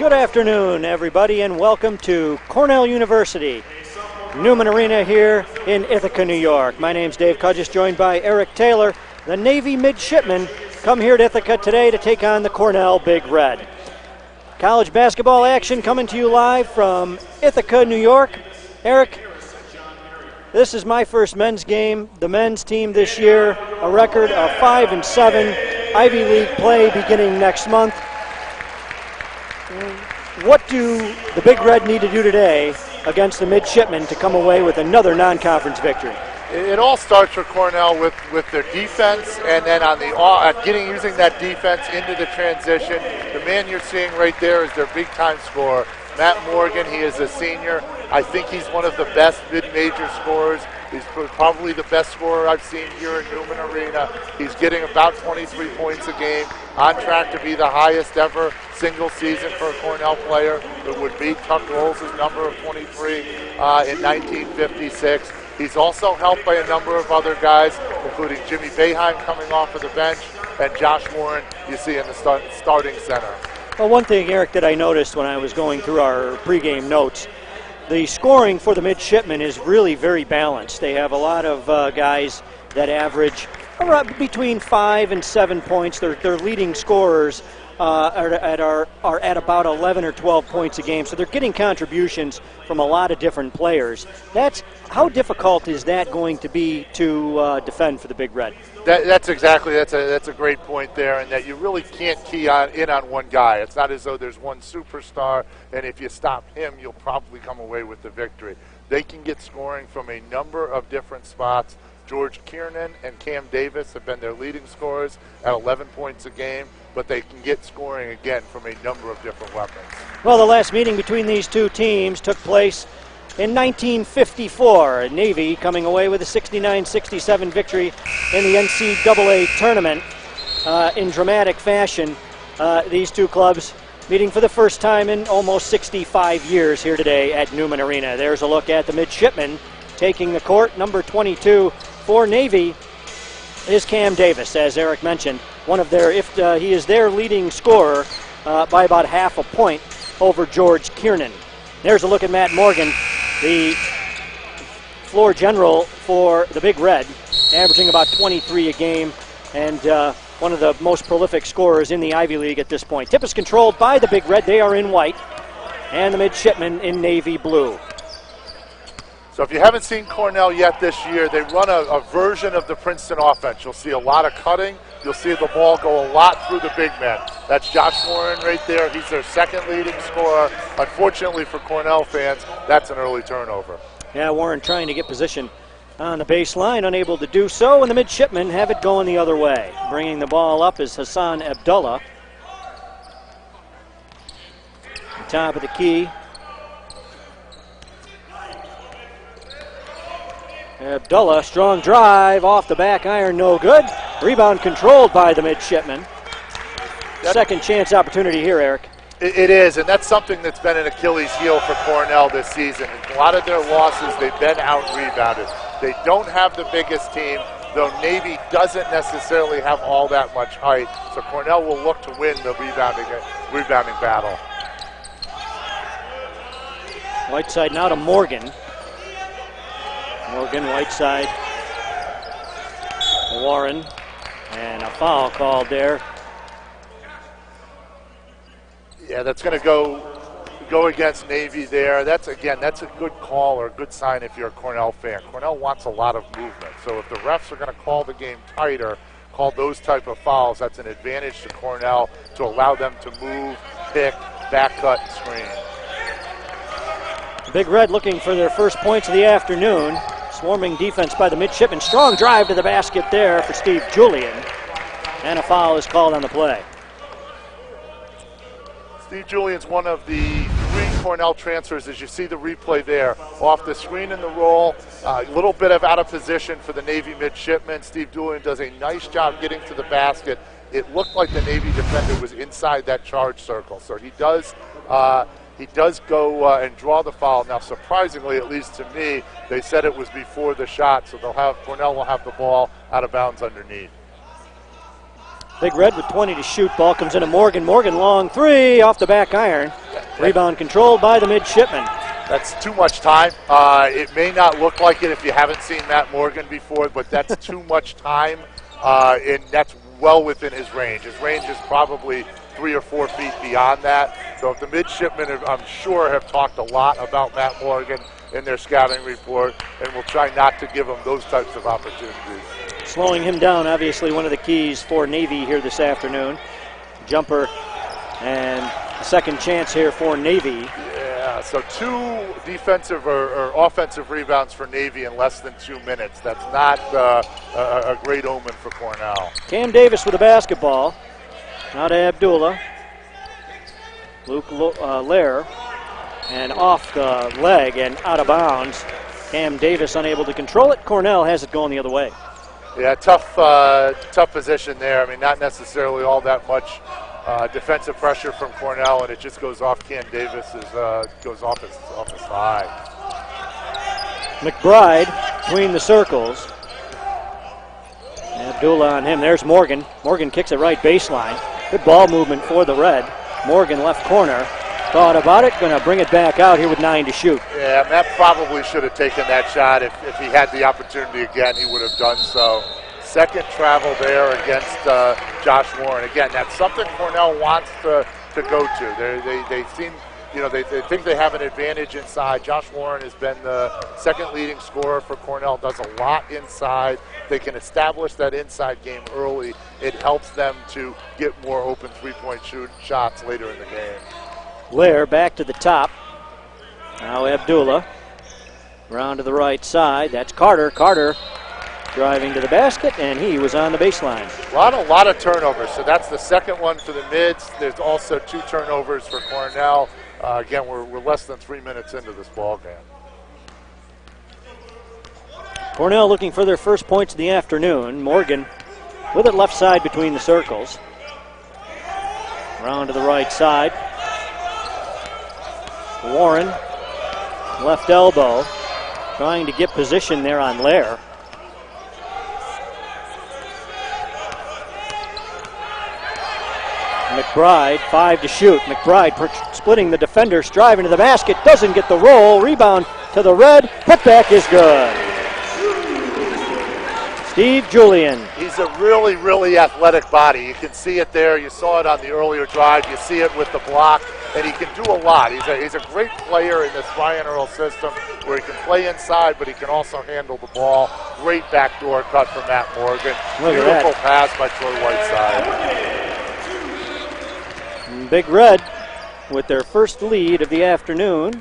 Good afternoon, everybody, and welcome to Cornell University, Newman Arena here in Ithaca, New York. My name's Dave Cudgis, joined by Eric Taylor. The Navy midshipmen come here to Ithaca today to take on the Cornell Big Red. College basketball action coming to you live from Ithaca, New York. Eric, this is my first men's game. The men's team this year, a record of 5-7, Ivy League play beginning next month. What do the Big Red need to do today against the midshipmen to come away with another non-conference victory? It all starts for Cornell with their defense, and then on using that defense into the transition. The man you're seeing right there is their big-time scorer, Matt Morgan. He is a senior. I think he's one of the best mid-major scorers. He's probably the best scorer I've seen here in Newman Arena. He's getting about 23 points a game, on track to be the highest ever single season for a Cornell player. It would beat Tuck Rolls' number of 23 in 1956. He's also helped by a number of other guys, including Jimmy Boeheim coming off of the bench and Josh Warren you see in the starting center. Well, one thing, Eric, that I noticed when I was going through our pregame notes, the scoring for the midshipmen is really very balanced. They have a lot of guys that average around between 5 and 7 points. Their leading scorers are at about 11 or 12 points a game, so they're getting contributions from a lot of different players. How difficult is that going to be to defend for the Big Red? That's a great point there, and that you really can't key in on one guy. It's not as though there's one superstar, and if you stop him, you'll probably come away with the victory. They can get scoring from a number of different spots. George Kiernan and Cam Davis have been their leading scorers at 11 points a game, but they can get scoring again from a number of different weapons. Well, the last meeting between these two teams took place in 1954. Navy coming away with a 69-67 victory in the NCAA tournament in dramatic fashion. These two clubs meeting for the first time in almost 65 years here today at Newman Arena. There's a look at the midshipmen taking the court. Number 22 for Navy is Cam Davis, as Eric mentioned. He is their leading scorer by about half a point over George Kiernan. There's a look at Matt Morgan, the floor general for the Big Red, averaging about 23 a game, and one of the most prolific scorers in the Ivy League at this point. Tip is controlled by the Big Red. They are in white, and the midshipmen in navy blue. So if you haven't seen Cornell yet this year, they run a version of the Princeton offense. You'll see a lot of cutting. You'll see the ball go a lot through the big men. That's Josh Warren right there. He's their second leading scorer. Unfortunately for Cornell fans, that's an early turnover. Yeah, Warren trying to get position on the baseline, unable to do so, and the midshipmen have it going the other way. Bringing the ball up is Hassan Abdullah. Top of the key. Abdullah, strong drive off the back iron, no good. Rebound controlled by the midshipmen. Second chance opportunity here, Eric. It is, and that's something that's been an Achilles heel for Cornell this season. A lot of their losses, they've been out-rebounded. They don't have the biggest team, though Navy doesn't necessarily have all that much height, so Cornell will look to win the rebounding battle. Whiteside now to Morgan. Morgan, Whiteside, Warren, and a foul called there. Yeah, that's going to go against Navy there. That's a good call or a good sign if you're a Cornell fan. Cornell wants a lot of movement, so if the refs are going to call the game tighter, call those type of fouls, that's an advantage to Cornell to allow them to move, pick, back cut, and screen. Big Red looking for their first points of the afternoon. Swarming defense by the midshipmen. Strong drive to the basket there for Steve Julian. And a foul is called on the play. Steve Julian's one of the 3 Cornell transfers, as you see the replay there. Off the screen and the roll, a little bit of out of position for the Navy midshipmen. Steve Julian does a nice job getting to the basket. It looked like the Navy defender was inside that charge circle. So he does go and draw the foul. Now, surprisingly, at least to me, they said it was before the shot, so Cornell will have the ball out of bounds underneath. Big Red with 20 to shoot. Ball comes into Morgan. Morgan long three off the back iron. Rebound controlled by the midshipman. That's too much time. It may not look like it if you haven't seen Matt Morgan before, but that's too much time, and that's well within his range. His range is probably 3 or 4 feet beyond that. So if the midshipmen, I'm sure, have talked a lot about Matt Morgan in their scouting report, and will try not to give him those types of opportunities. Slowing him down, obviously one of the keys for Navy here this afternoon. Jumper and a second chance here for Navy. Yeah, so 2 defensive or offensive rebounds for Navy in less than 2 minutes. That's not a great omen for Cornell. Cam Davis with the basketball. Now to Abdullah. Luke Lair. And off the leg and out of bounds. Cam Davis unable to control it. Cornell has it going the other way. Yeah, tough position there. I mean, not necessarily all that much defensive pressure from Cornell, and it just goes off Cam Davis's goes off his thigh. McBride between the circles. Abdullah on him. There's Morgan. Morgan kicks it right baseline. Good ball movement for the Red. Morgan left corner. Thought about it. Going to bring it back out here with 9 to shoot. Yeah, Matt probably should have taken that shot. If he had the opportunity again, he would have done so. Second travel there against Josh Warren. Again, that's something Cornell wants to go to. They seem, they think they have an advantage inside. Josh Warren has been the second leading scorer for Cornell, does a lot inside. They can establish that inside game early. It helps them to get more open three-point shots later in the game. Blair back to the top. Now Abdullah. Round to the right side. That's Carter. Carter driving to the basket, and he was on the baseline. A lot of turnovers. So that's the second one for the Mids. There's also 2 turnovers for Cornell. Again, we're less than 3 minutes into this ball game. Cornell looking for their first points of the afternoon. Morgan with it left side between the circles. Round to the right side. Warren, left elbow, trying to get position there on Lair. McBride, 5 to shoot. McBride splitting the defender, striving to the basket, doesn't get the roll. Rebound to the Red. Putback is good. Steve Julian. He's a really, really athletic body. You can see it there. You saw it on the earlier drive. You see it with the block, and he can do a lot. He's a great player in this Ryan Earl system where he can play inside, but he can also handle the ball. Great backdoor cut from Matt Morgan. Beautiful pass by Troy Whiteside. Big Red with their first lead of the afternoon.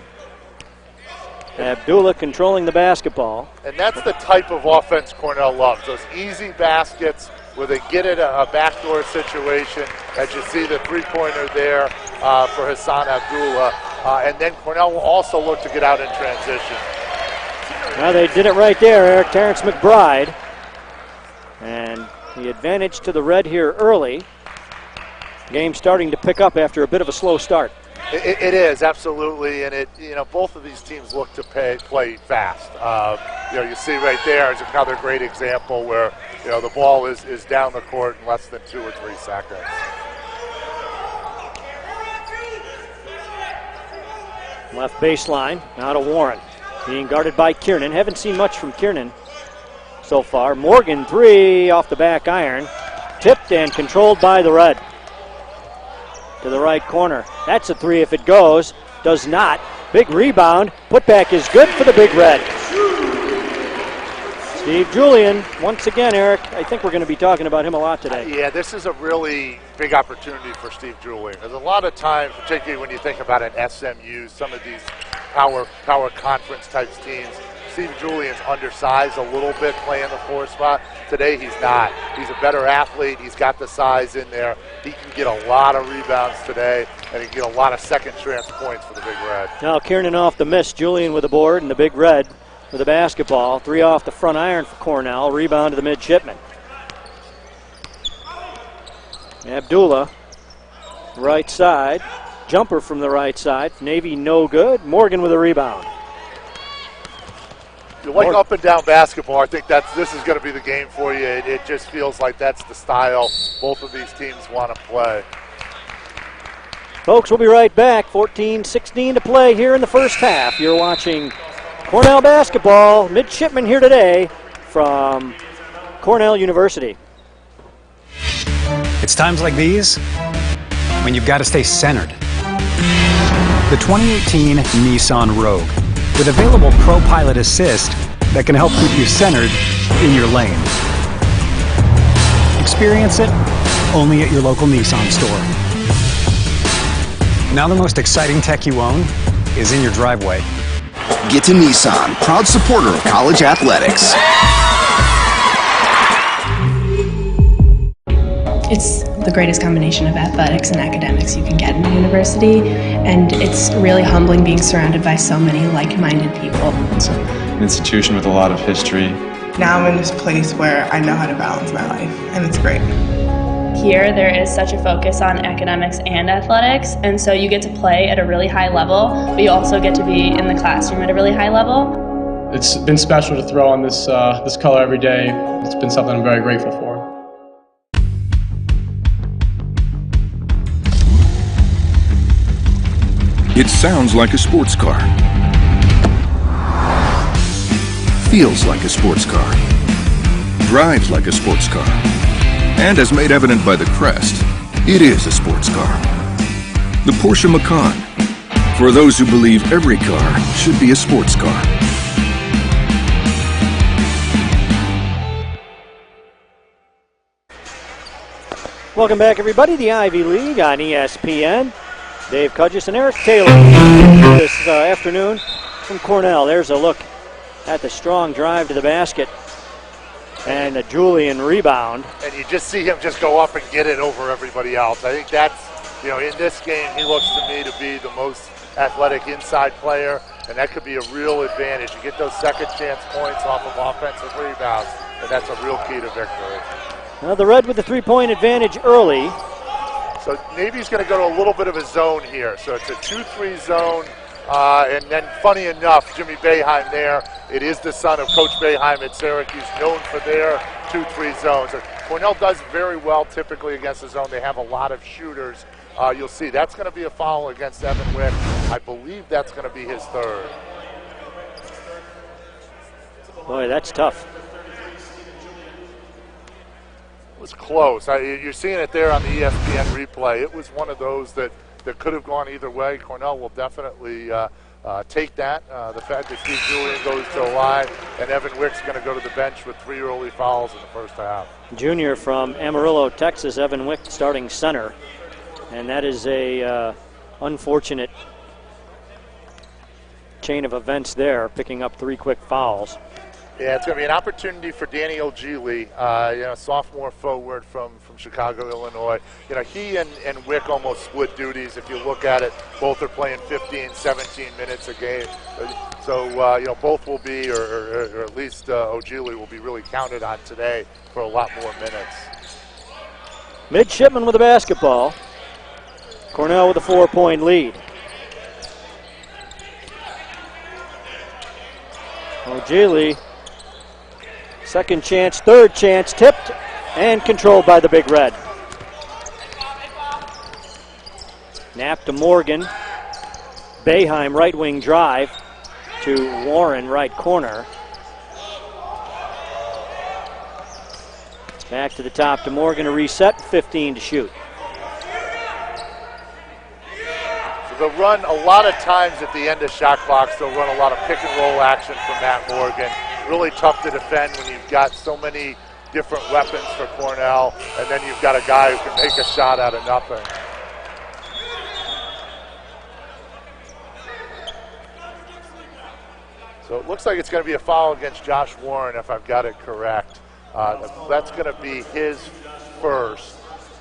Abdullah controlling the basketball. And that's the type of offense Cornell loves, those easy baskets where they get it a backdoor situation. As you see the three-pointer there for Hassan Abdullah. And then Cornell will also look to get out in transition. Well, they did it right there, Eric. Terrence McBride. And the advantage to the Red here early. Game starting to pick up after a bit of a slow start. It is, absolutely, and both of these teams look to play fast. You see right there is another great example where the ball is down the court in less than 2 or 3 seconds. Left baseline, now to Warren, being guarded by Kiernan. Haven't seen much from Kiernan so far. Morgan, 3 off the back iron, tipped and controlled by the Red. To the right corner. That's a 3 if it goes. Does not. Big rebound. Putback is good for the Big Red. Steve Julian, once again, Eric, I think we're going to be talking about him a lot today. Yeah, this is a really big opportunity for Steve Julian. There's a lot of times, particularly when you think about an SMU, some of these power conference types teams, Steve Julian's undersized a little bit playing the 4 spot. Today he's not. He's a better athlete. He's got the size in there. He can get a lot of rebounds today, and he can get a lot of second chance points for the Big Red. Now Kiernan off the miss. Julian with the board, and the Big Red with the basketball. 3 off the front iron for Cornell. Rebound to the midshipman. Abdullah, right side. Jumper from the right side. Navy no good. Morgan with a rebound. If you like up and down basketball, I think this is going to be the game for you. It just feels like that's the style both of these teams want to play. Folks, we'll be right back. 14-16 to play here in the first half. You're watching Cornell basketball. Midshipmen here today from Cornell University. It's times like these when you've got to stay centered. The 2018 Nissan Rogue with available Pro Pilot Assist that can help keep you centered in your lane. Experience it only at your local Nissan store. Now the most exciting tech you own is in your driveway. Get to Nissan, proud supporter of college athletics. It's the greatest combination of athletics and academics you can get in a university, and it's really humbling being surrounded by so many like-minded people. It's an institution with a lot of history. Now I'm in this place where I know how to balance my life, and it's great. Here there is such a focus on academics and athletics, and so you get to play at a really high level, but you also get to be in the classroom at a really high level. It's been special to throw on this color every day. It's been something I'm very grateful for. It sounds like a sports car. Feels like a sports car. Drives like a sports car. And as made evident by the crest, it is a sports car. The Porsche Macan. For those who believe every car should be a sports car. Welcome back, everybody. The Ivy League on ESPN. Dave Cudgis and Eric Taylor this afternoon from Cornell. There's a look at the strong drive to the basket and a Julian rebound. And you just see him just go up and get it over everybody else. I think that's, in this game, he looks to me to be the most athletic inside player, and that could be a real advantage. You get those second chance points off of offensive rebounds, and that's a real key to victory. Now the Red with the three-point advantage early. So Navy's going to go to a little bit of a zone here. So it's a 2-3 zone. And then, funny enough, Jimmy Boeheim there, it is the son of Coach Boeheim at Syracuse, known for their 2-3 zones. Cornell does very well typically against the zone. They have a lot of shooters. You'll see that's going to be a foul against Evan Wick. I believe that's going to be his third. Boy, that's tough. It was close. You're seeing it there on the ESPN replay. It was one of those that could have gone either way. Cornell will definitely take that. The fact that Steve Julian goes to the line and Evan Wick's going to go to the bench with 3 early fouls in the first half. Junior from Amarillo, Texas, Evan Wick starting center. And that is a unfortunate chain of events there, picking up 3 quick fouls. Yeah, it's going to be an opportunity for Danny Ogili, sophomore forward from Chicago, Illinois. He and Wick almost split duties. If you look at it, both are playing 15, 17 minutes a game. So, both will be, or at least Ogili will be really counted on today for a lot more minutes. Midshipman with the basketball. Cornell with a 4-point lead. Ogili. Second chance, third chance, tipped and controlled by the Big Red. Knapp to Morgan. Boeheim right wing drive to Warren right corner. Back to the top to Morgan, a reset, 15 to shoot. So they'll run a lot of times at the end of shot clocks, they'll run a lot of pick and roll action from Matt Morgan. Really tough to defend when you've got so many different weapons for Cornell, and then you've got a guy who can make a shot out of nothing. So it looks like it's going to be a foul against Josh Warren, if I've got it correct. That's going to be his first.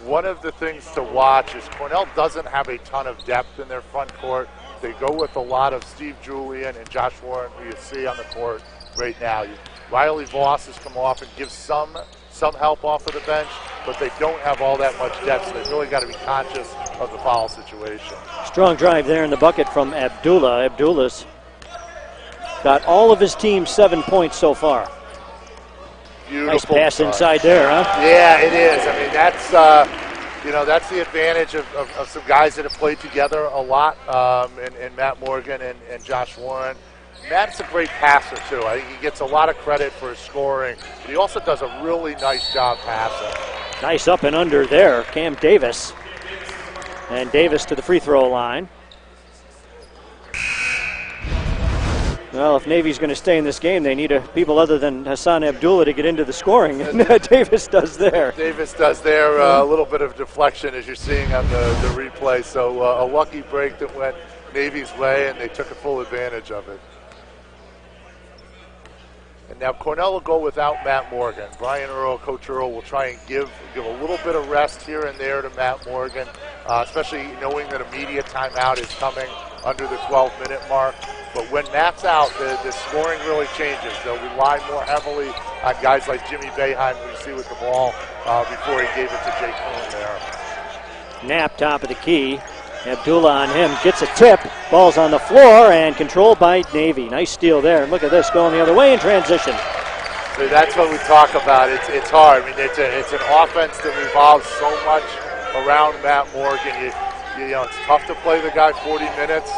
One of the things to watch is Cornell doesn't have a ton of depth in their front court. They go with a lot of Steve Julian and Josh Warren, who you see on the court right now. Riley Voss has come off and gives some help off of the bench, but they don't have all that much depth, so they've really got to be conscious of the foul situation. Strong drive there in the bucket from Abdullah. Abdullah's got all of his team's 7 points so far. Beautiful nice pass start. Inside there, huh? Yeah, it is. I mean, that's you know, that's the advantage of some guys that have played together a lot, and Matt Morgan and Josh Warren. Matt's a great passer, too. I think he gets a lot of credit for his scoring, but he also does a really nice job passing. Nice up and under there, Cam Davis. And Davis to the free throw line. Well, if Navy's going to stay in this game, they need people other than Hassan Abdullah to get into the scoring, and Davis does there. Davis does there, a little bit of deflection as you're seeing on the replay. So a lucky break that went Navy's way, and they took a full advantage of it. And now Cornell will go without Matt Morgan. Brian Earl, Coach Earl, will try and give a little bit of rest here and there to Matt Morgan, especially knowing that a media timeout is coming under the 12-minute mark. But when Matt's out, the scoring really changes. They'll rely more heavily on guys like Jimmy Boeheim, who you see with the ball, before he gave it to Jake Coon there. Knapp, top of the key. Abdullah on him, gets a tip. Ball's on the floor and controlled by Navy. Nice steal there. And look at this, going the other way in transition. So that's what we talk about. It's hard. I mean, it's an offense that revolves so much around Matt Morgan. You know, it's tough to play the guy 40 minutes,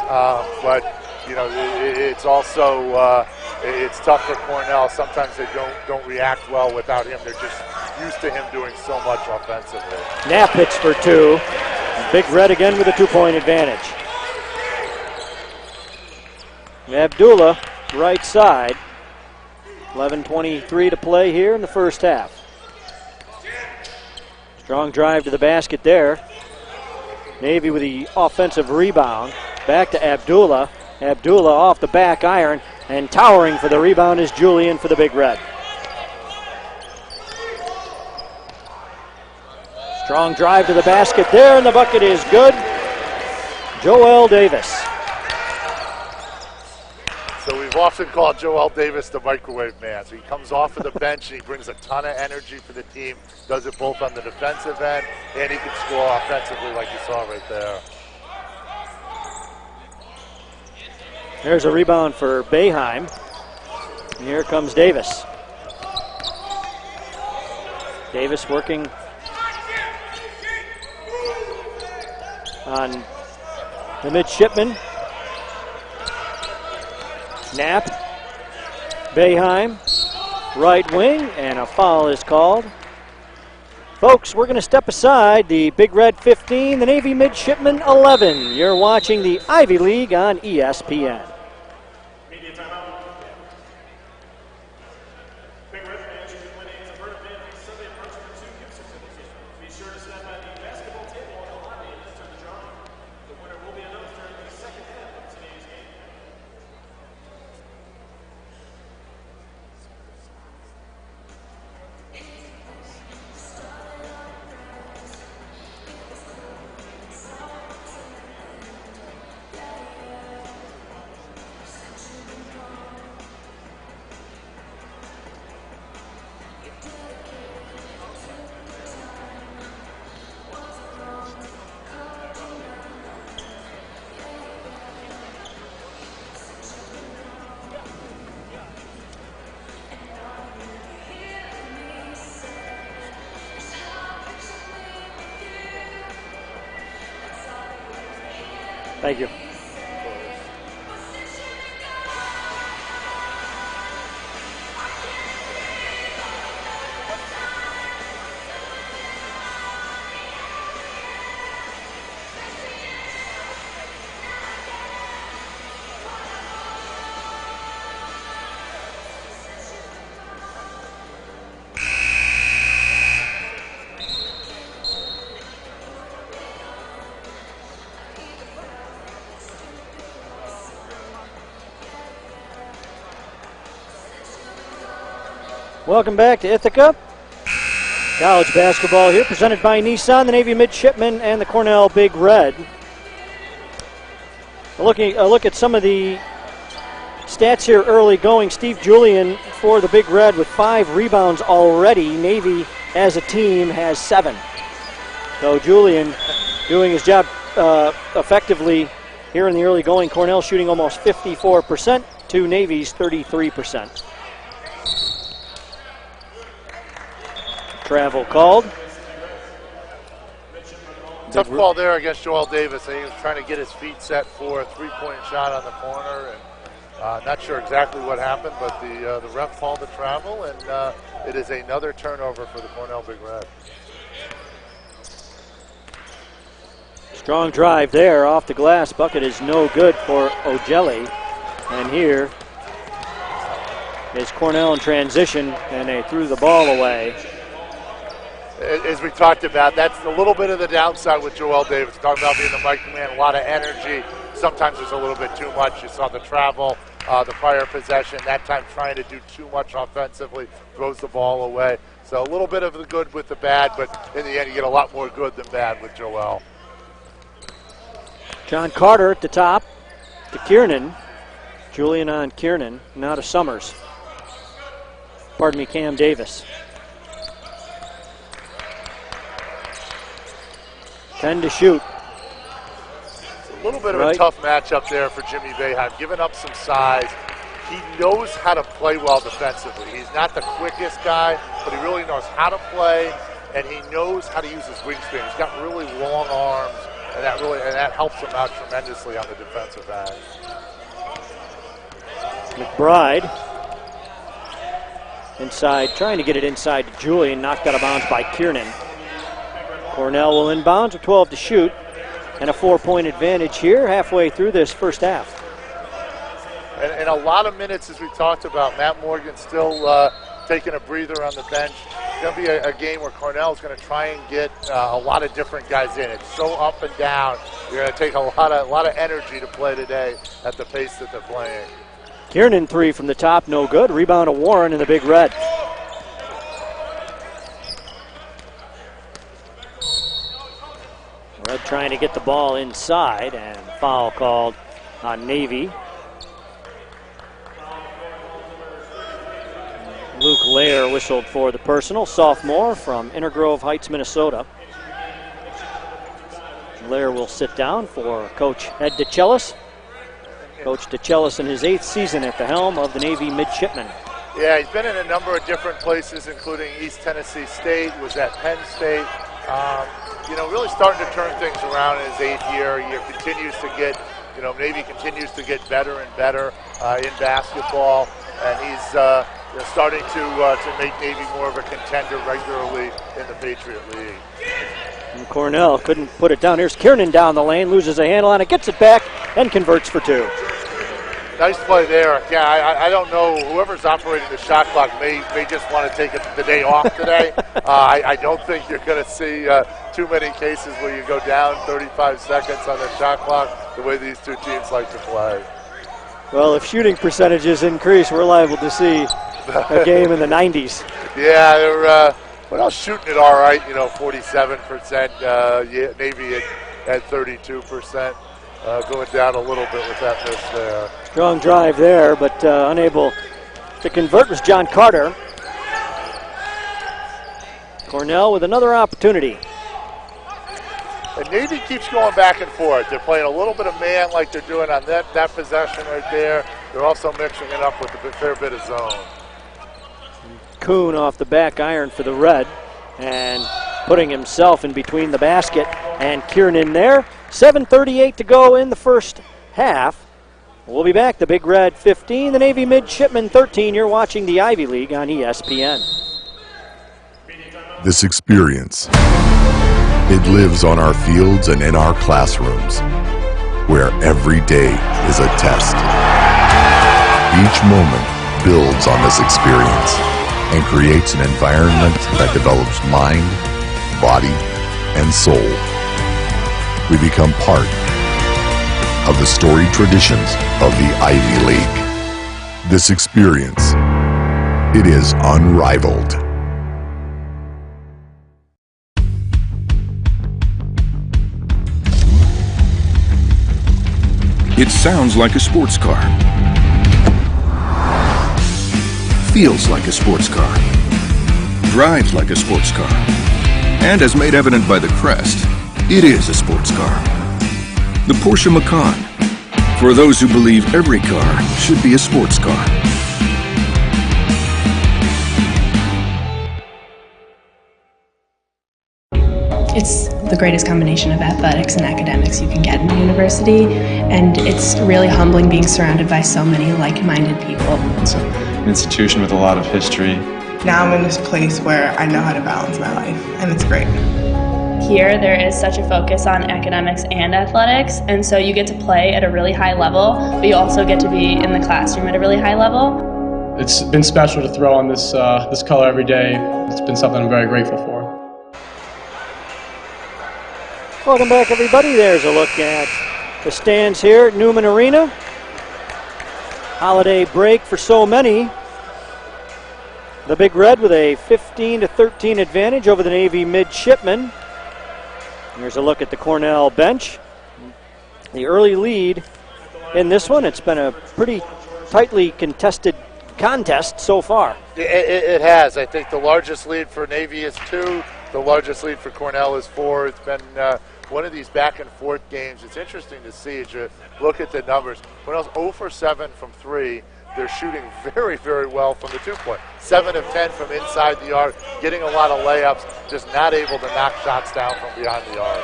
but you know, it's also it's tough for Cornell. Sometimes they don't react well without him. They're just used to him doing so much offensively. Knapp hits for two. Big Red again with a 2-point advantage. Abdullah, right side. 11:23 to play here in the first half. Strong drive to the basket there. Navy with the offensive rebound. Back to Abdullah. Abdullah off the back iron, and towering for the rebound is Julian for the Big Red. Strong drive to the basket there, and the bucket is good. Joel Davis. So we've often called Joel Davis the microwave man. So he comes off of the bench and he brings a ton of energy for the team, does it both on the defensive end, and he can score offensively like you saw right there. There's a rebound for Boeheim. And here comes Davis. Davis working on the midshipman. Knapp, Boeheim, right wing, and a foul is called. Folks, we're going to step aside. The Big Red 15, the Navy midshipman 11. You're watching the Ivy League on ESPN. Thank you. Welcome back to Ithaca. College basketball here, presented by Nissan, the Navy Midshipmen, and the Cornell Big Red. A look at some of the stats here early going. Steve Julian for the Big Red with 5 rebounds already. Navy as a team has 7. So Julian doing his job effectively here in the early going. Cornell shooting almost 54% to Navy's 33%. Travel called. Tough call there against Joel Davis. He was trying to get his feet set for a three-point shot on the corner, and not sure exactly what happened, but the ref called the travel, and it is another turnover for the Cornell Big Red. Strong drive there off the glass. Bucket is no good for Ogeli. And here is Cornell in transition, and they threw the ball away. As we talked about, that's a little bit of the downside with Joel Davis. Talking about being the microman, a lot of energy. Sometimes there's a little bit too much. You saw the travel, the prior possession, that time trying to do too much offensively, throws the ball away. So a little bit of the good with the bad, but in the end you get a lot more good than bad with Joel. John Carter at the top to Kiernan. Julian on Kiernan, now to Summers. Pardon me, Cam Davis. 10 to shoot. It's a little bit of a tough matchup there for Jimmy Boeheim, giving up some size. He knows how to play well defensively. He's not the quickest guy, but he really knows how to play, and he knows how to use his wingspan. He's got really long arms, and that helps him out tremendously on the defensive end. McBride inside, trying to get it inside to Julian, knocked out of bounds by Kiernan. Cornell will inbound with 12 to shoot, and a 4-point advantage here halfway through this first half. And a lot of minutes, as we talked about. Matt Morgan still taking a breather on the bench. It's going to be a game where Cornell is going to try and get a lot of different guys in. It's so up and down. You're going to take a lot of energy to play today at the pace that they're playing. Kiernan three from the top, no good. Rebound to Warren in the Big Red. Red trying to get the ball inside, and foul called on Navy. Luke Lair whistled for the personal, sophomore from Intergrove Heights, Minnesota. Lair will sit down for Coach Ed DeChellis. Coach DeChellis in his 8th season at the helm of the Navy midshipmen. Yeah, he's been in a number of different places, including East Tennessee State, was at Penn State. Really starting to turn things around in his 8th year. He continues to get, Navy continues to get better and better in basketball, and he's starting to make Navy more of a contender regularly in the Patriot League. And Cornell couldn't put it down. Here's Kiernan down the lane, loses a handle on it, gets it back, and converts for two. Nice play there. Yeah, I don't know. Whoever's operating the shot clock may just want to take the day off today. I don't think you're going to see too many cases where you go down 35 seconds on the shot clock the way these two teams like to play. Well, if shooting percentages increase, we're liable to see a game in the 90s. Yeah, they're shooting it all right, 47%. Navy at 32%. Going down a little bit with that miss there. Strong drive there, but unable to convert was John Carter. Cornell with another opportunity. And Navy keeps going back and forth. They're playing a little bit of man like they're doing on that possession right there. They're also mixing it up with a fair bit of zone. Kuhn off the back iron for the Red and putting himself in between the basket and Kiernan there. 7:38 to go in the first half. We'll be back. The Big Red 15, the Navy Midshipmen 13. You're watching the Ivy League on ESPN. This experience, it lives on our fields and in our classrooms, where every day is a test. Each moment builds on this experience and creates an environment that develops mind, body, and soul. We become part of the storied traditions of the Ivy League. This experience, it is unrivaled. It sounds like a sports car. Feels like a sports car. Drives like a sports car. And as made evident by the crest, it is a sports car. The Porsche Macan. For those who believe every car should be a sports car. It's the greatest combination of athletics and academics you can get in a university, and it's really humbling being surrounded by so many like-minded people. It's an institution with a lot of history. Now I'm in this place where I know how to balance my life, and it's great. Here there is such a focus on academics and athletics, and so you get to play at a really high level, but you also get to be in the classroom at a really high level. It's been special to throw on this color every day. It's been something I'm very grateful for. Welcome back, everybody. There's a look at the stands here at Newman Arena. Holiday break for so many. The Big Red with a 15-13 advantage over the Navy midshipmen. Here's a look at the Cornell bench. The early lead in this one. It's been a pretty tightly contested contest so far. It has. I think the largest lead for Navy is 2. The largest lead for Cornell is 4. It's been one of these back and forth games. It's interesting to see as you look at the numbers. Cornell's 0 for 7 from 3. They're shooting very, very well from the 2-point. 7 of 10 from inside the arc, getting a lot of layups, just not able to knock shots down from beyond the arc.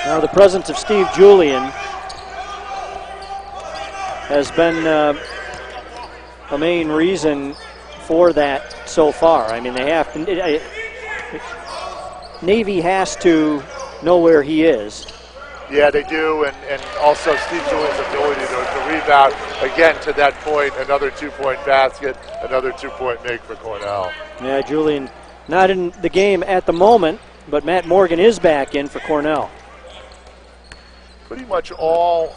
Now the presence of Steve Julian has been a main reason for that so far. I mean, they have to, Navy has to know where he is. Yeah, they do, and also Steve Julian's ability to rebound. Again, to that point, another 2-point basket, another 2-point make for Cornell. Yeah, Julian not in the game at the moment, but Matt Morgan is back in for Cornell. Pretty much all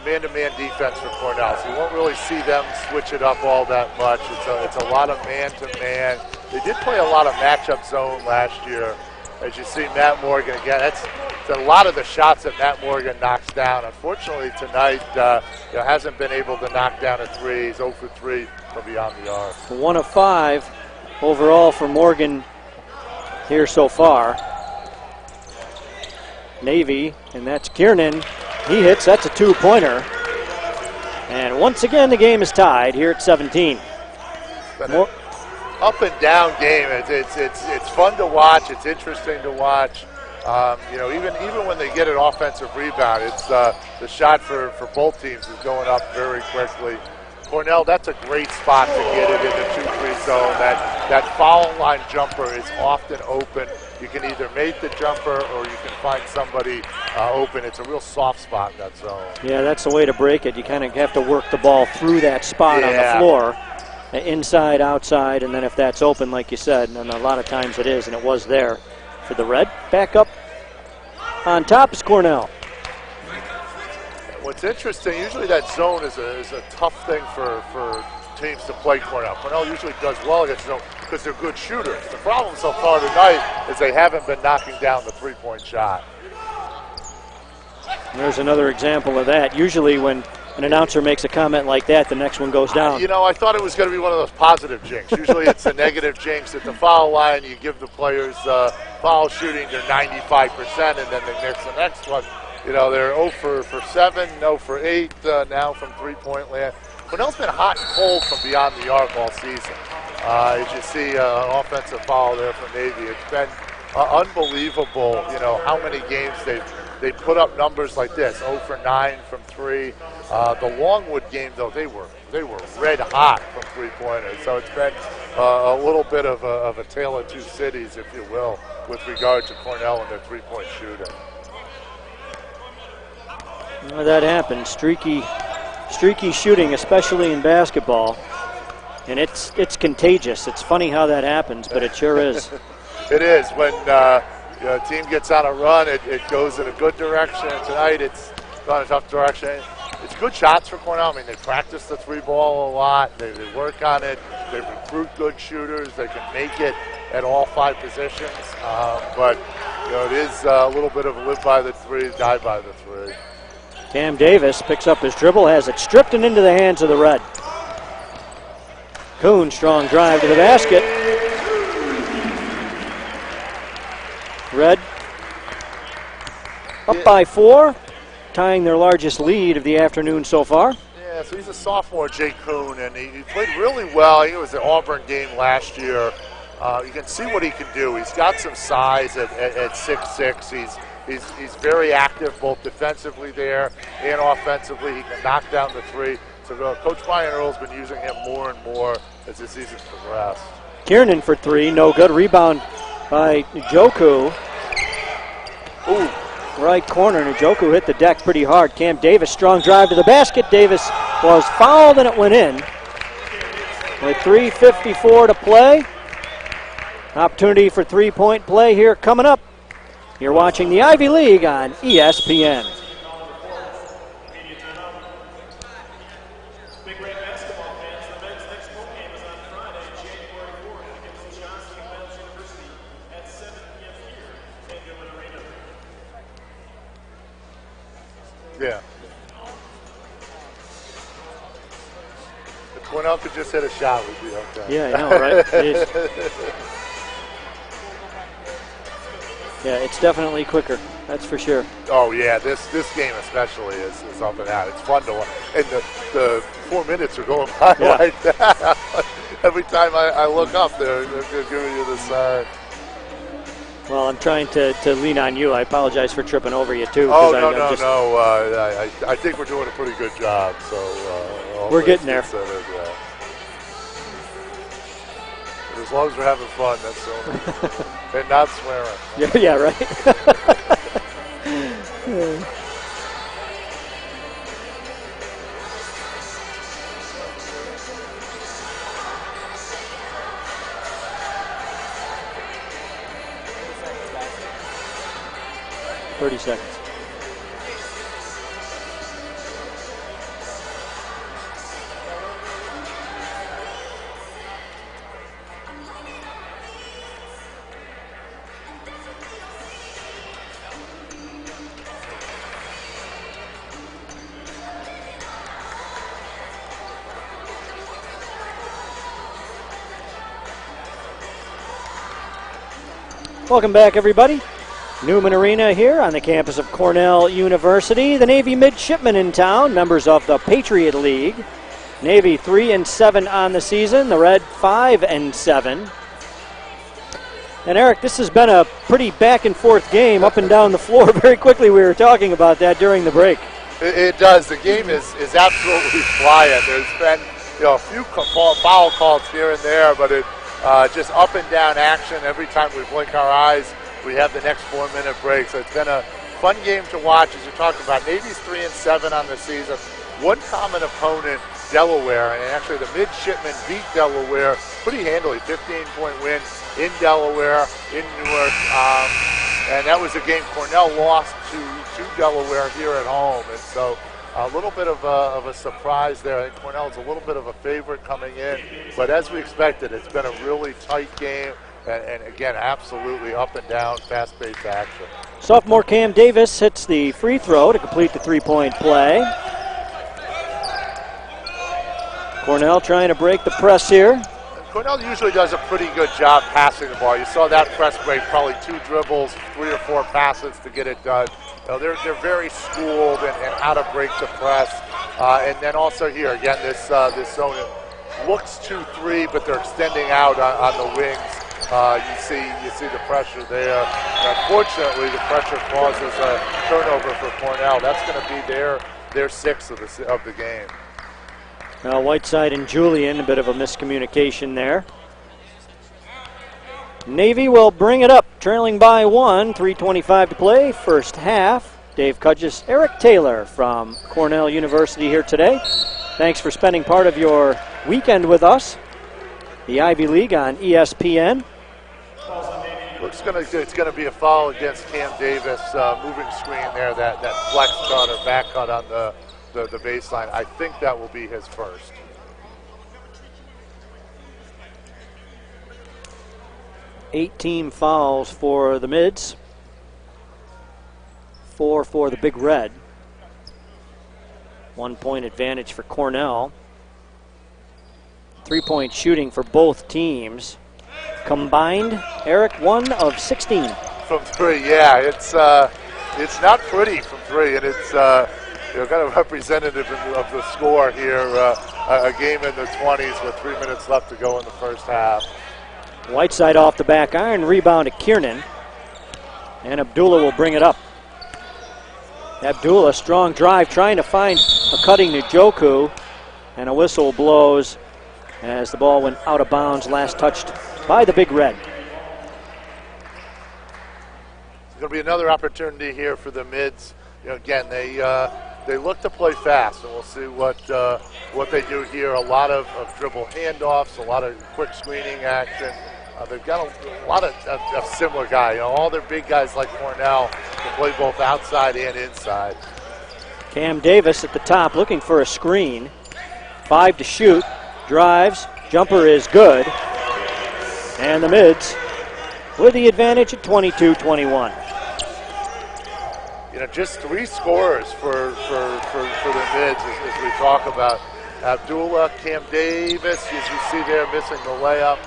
man-to-man defense for Cornell, so you won't really see them switch it up all that much. It's a lot of man-to-man. They did play a lot of matchup zone last year. As you see, Matt Morgan again. It's a lot of the shots that Matt Morgan knocks down. Unfortunately, tonight hasn't been able to knock down a 3. He's 0 for 3 from beyond the arc. 1 of 5 overall for Morgan here so far. Navy, and that's Kiernan. He hits. That's a 2-pointer. And once again, the game is tied here at 17. Up and down game. It's fun to watch. It's interesting to watch. Even when they get an offensive rebound, it's the shot for both teams is going up very quickly. Cornell, that's a great spot to get it in the 2-3 zone. That foul line jumper is often open. You can either make the jumper or you can find somebody open. It's a real soft spot in that zone. Yeah, that's the way to break it. You kind of have to work the ball through that spot on the floor. Inside, outside, and then if that's open, like you said, and a lot of times it is, and it was there for the Red. Back up on top is Cornell. What's interesting, usually that zone is a tough thing for teams to play Cornell. Cornell usually does well against zone because they're good shooters. The problem so far tonight is they haven't been knocking down the 3-point shot. There's another example of that. Usually when an announcer makes a comment like that, the next one goes down. I thought it was going to be one of those positive jinx. Usually it's a negative jinx. At the foul line, you give the players foul shooting, they're 95%, and then they miss the next one. They're 0 for 7, 0 for 8 now from 3-point land. Cornell's been hot and cold from beyond the arc all season. As you see, an offensive foul there for Navy. It's been unbelievable, how many games they put up numbers like this, 0 for 9 from 3. The Longwood game, though, they were red hot from 3-pointers. So it's been a little bit of a tale of two cities, if you will, with regard to Cornell and their 3-point shooting. Well, that happens. Streaky shooting, especially in basketball, and it's contagious. It's funny how that happens, but it sure is. It is. When a team gets on a run, it goes in a good direction. Tonight, it's gone a tough direction. It's good shots for Cornell. I mean, they practice the 3-ball a lot. They work on it. They recruit good shooters. They can make it at all 5 positions. But it is a little bit of a live by the 3, die by the 3. Cam Davis picks up his dribble, has it stripped and into the hands of the Red. Kuhn, strong drive to the basket. Red up by 4, tying their largest lead of the afternoon so far. Yeah, so he's a sophomore, Jake Kuhn, and he played really well. I think it was the Auburn game last year. you can see what he can do. He's got some size at 6'6". He's very active both defensively there and offensively. He can knock down the three. So Coach Brian Earle's been using him more and more as the season's progressed. Kiernan for three, no good. Rebound by Njoku. Ooh, right corner. Njoku hit the deck pretty hard. Cam Davis, strong drive to the basket. Davis was fouled and it went in. With 3:54 to play. Opportunity for three-point play here coming up. You're watching the Ivy League on ESPN. Yeah. If Cornell could just hit a shot, we'd be okay. Yeah, I know, right? Yeah, it's definitely quicker. That's for sure. Oh yeah, this game especially is something out. It's fun to watch, and the 4 minutes are going by like that. Every time I look up, they're giving you the sign. Well, I'm trying to lean on you. I apologize for tripping over you too. Oh no. I think we're doing a pretty good job. So we're getting there. As long as we're having fun, that's all. And not swearing. Yeah, right. 30 seconds. Welcome back, everybody. Newman Arena here on the campus of Cornell University. The Navy midshipmen in town, members of the Patriot League. Navy 3-7 on the season. The Red 5-7. And Eric, this has been a pretty back and forth game, up and down the floor very quickly. We were talking about that during the break. It does. The game is absolutely flying. There's been a few foul calls here and there, but it just up and down action. Every time we blink our eyes, we have the next 4-minute break. So it's been a fun game to watch. As you talked about, Navy's 3-7 on the season. One common opponent, Delaware, and actually the midshipmen beat Delaware pretty handily. 15-point win in Delaware, in Newark, and that was a game Cornell lost to Delaware here at home. And so a little bit of a surprise there. I think Cornell's a little bit of a favorite coming in, but as we expected, it's been a really tight game, and again, absolutely up and down, fast-paced action. Sophomore Cam Davis hits the free throw to complete the three-point play. Cornell trying to break the press here. Cornell usually does a pretty good job passing the ball. You saw that press break, probably 2 dribbles, 3 or 4 passes to get it done. They're very schooled in how to break the press. And then also here, again, this zone looks 2-3, but they're extending out on the wings. You see the pressure there. Unfortunately, the pressure causes a turnover for Cornell. That's going to be their 6th of the game. Now Whiteside and Julian, a bit of a miscommunication there. Navy will bring it up, trailing by 1, 3:25 to play, first half. Dave Cudges, Eric Taylor from Cornell University here today. Thanks for spending part of your weekend with us. The Ivy League on ESPN. It's going to be a foul against Cam Davis, moving screen there, that flex cut or back cut on the baseline. I think that will be his first. Eight team fouls for the Mids. 4 for the Big Red. 1 point advantage for Cornell. 3-point shooting for both teams. Combined, Eric, 1 of 16. From 3, yeah. It's not pretty from 3, and it's kind of representative of the score here. A game in the 20s with 3 minutes left to go in the first half. Whiteside off the back iron, rebound to Kiernan. And Abdullah will bring it up. Abdullah, strong drive, trying to find a cutting Njoku. And a whistle blows as the ball went out of bounds, last touched by the Big Red. There's going to be another opportunity here for the Mids. Again, they look to play fast, and we'll see what they do here. A lot of dribble handoffs, a lot of quick screening action. They've got a lot of similar guys. All their big guys like Cornell can play both outside and inside. Cam Davis at the top looking for a screen. 5 to shoot. Drives. Jumper is good. And the Mids with the advantage at 22-21. Just 3 scorers for the Mids as we talk about. Abdullah, Cam Davis, as you see there, missing the layup.